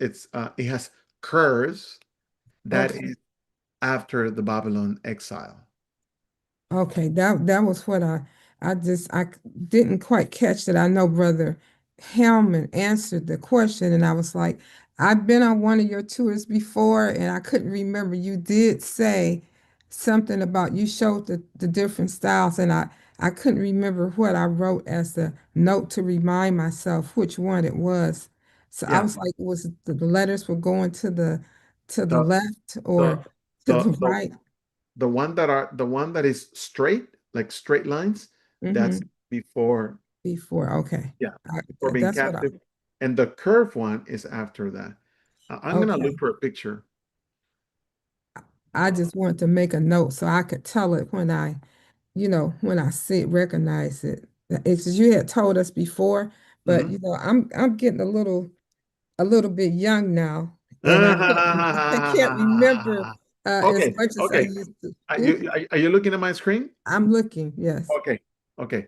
has curves, that Okay. is after the Babylon exile. Okay, that was what I didn't quite catch that. I know Brother Hellman answered the question, and I was like, I've been on one of your tours before, and I couldn't remember. You did say something about you showed the different styles, and I couldn't remember what I wrote as a note to remind myself which one it was. So I Yeah. was like, was the letters were going to the The left the or to the the the right? the one that is straight, like straight lines, that's Mm-hmm. before, Before, okay. yeah, before being That's what captive. And the curve one is after that. I'm gonna okay. look for a picture. I just wanted to make a note so I could tell it when when I see it, recognize it. It's you had told us before, but Mhm. I'm getting a little bit young now, and I can't remember as Okay, much as I okay. used to. Are you looking at my screen? I'm looking, yes. Okay, okay.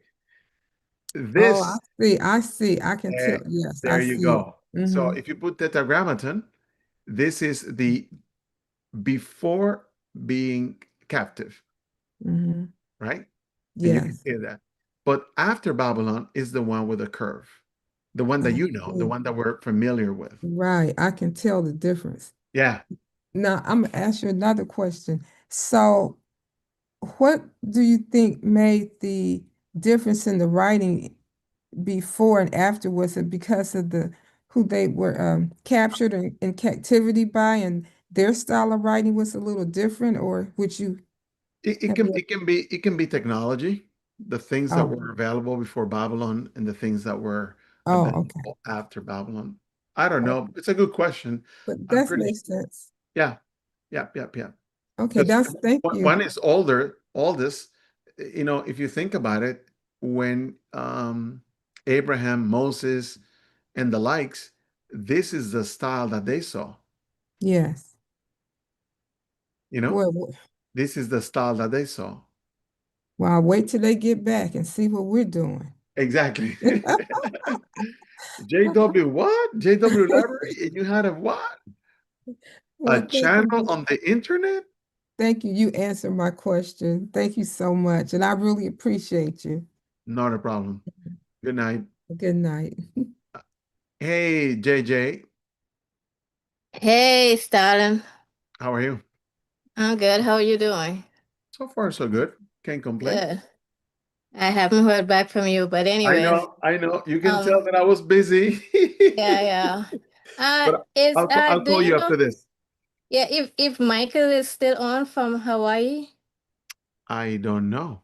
Oh, I This, see, I see. I can uh, tell, yes, I there you see it. go. So Mm-hmm. if you put Tetragrammaton, this is the before being captive, Mm-hmm. right? And you can Yes. see that. But after Babylon is the one with a curve, the one that I you know, the see. one that we're familiar with. Right. I can tell the difference. Yeah. Now, I'm gonna ask you another question. So, what do you think made the difference in the writing before and after? Was it because of who they were captured in captivity by, and their style of writing was a little different, or would you It have can you? it can be technology, the things that Oh, were available before Babylon and the things that were oh, okay. available after Babylon. I don't Oh, know. It's a good question. but I'm that pretty makes sense. yeah, yeah. Okay, Because thank you. one is older, oldest. If you think about it, when Abraham, Moses, and the likes, this is the style that they saw. Yes. You know, Well, this is the style that they saw. I'll wait till they get back and see what we're doing. Exactly. JW what? JW Library? And you had a what? A Well, channel on the internet? thank you. You answered my question. Thank you so much. And I really appreciate you. Not a problem. Good night. Good night. Hey, JJ, Hey, Stalin. how are you? I'm good. How are you doing? So far, so good. Can't complain. Good. I haven't heard back from you, but anyways, I know. You can tell um, that I was busy. yeah, yeah. But I'll Do call you you know? after this. Yeah, if Michael is still on from Hawaii, I don't know.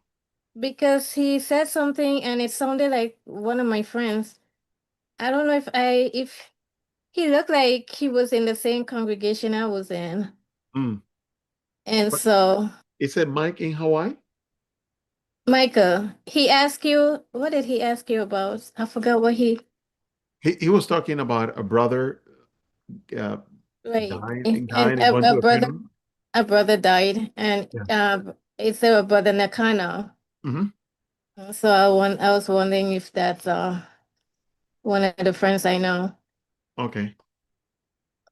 because he said something and it sounded like one of my friends. I don't know if he looked like he was in the same congregation I was in. Mm. And But so, is it Mike in Hawaii? Michael, he asked you, what did he ask you about? I forgot what He was talking about a brother uh, right. And dying and going to a funeral. a brother died, and Yeah. is there a brother Nakano? Hmm. So I was wondering if that's one of the friends I know. Okay.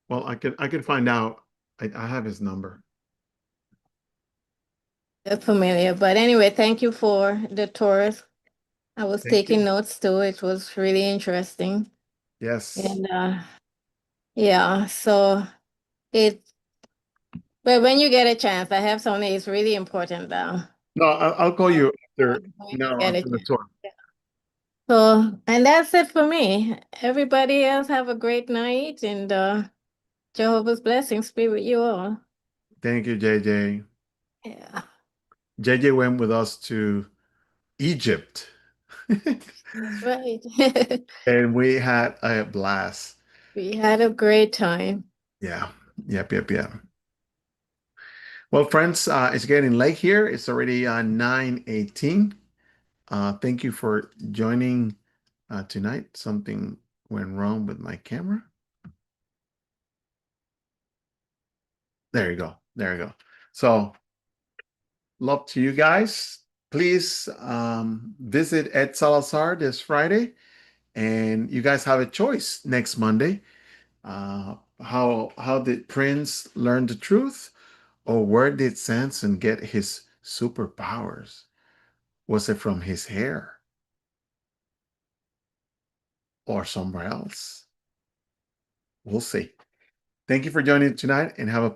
Well, I can find out. I have his number. That's familiar. But anyway, thank you for the tours. I was Thank taking you. notes too. It was really interesting. Yes. And yeah, so it but when you get a chance, I have something that's really important though. No, I'll call you after When you now get a after the chance. tour. So, and that's it for me. Everybody else have a great night, and Jehovah's blessings be with you all. Thank you, JJ. Yeah. JJ went with us to Egypt. That's right. And we had a blast. We had a great time. Yeah. Yep. Well, friends, it's getting late here. It's already 9:18. Thank you for joining tonight. Something went wrong with my camera. There you go. So, love to you guys. Please visit Ed Salazar this Friday. And you guys have a choice next Monday. How did Prince learn the truth? Or where did Samson get his superpowers? Was it from his hair? Or somewhere else? We'll see. Thank you for joining tonight and have a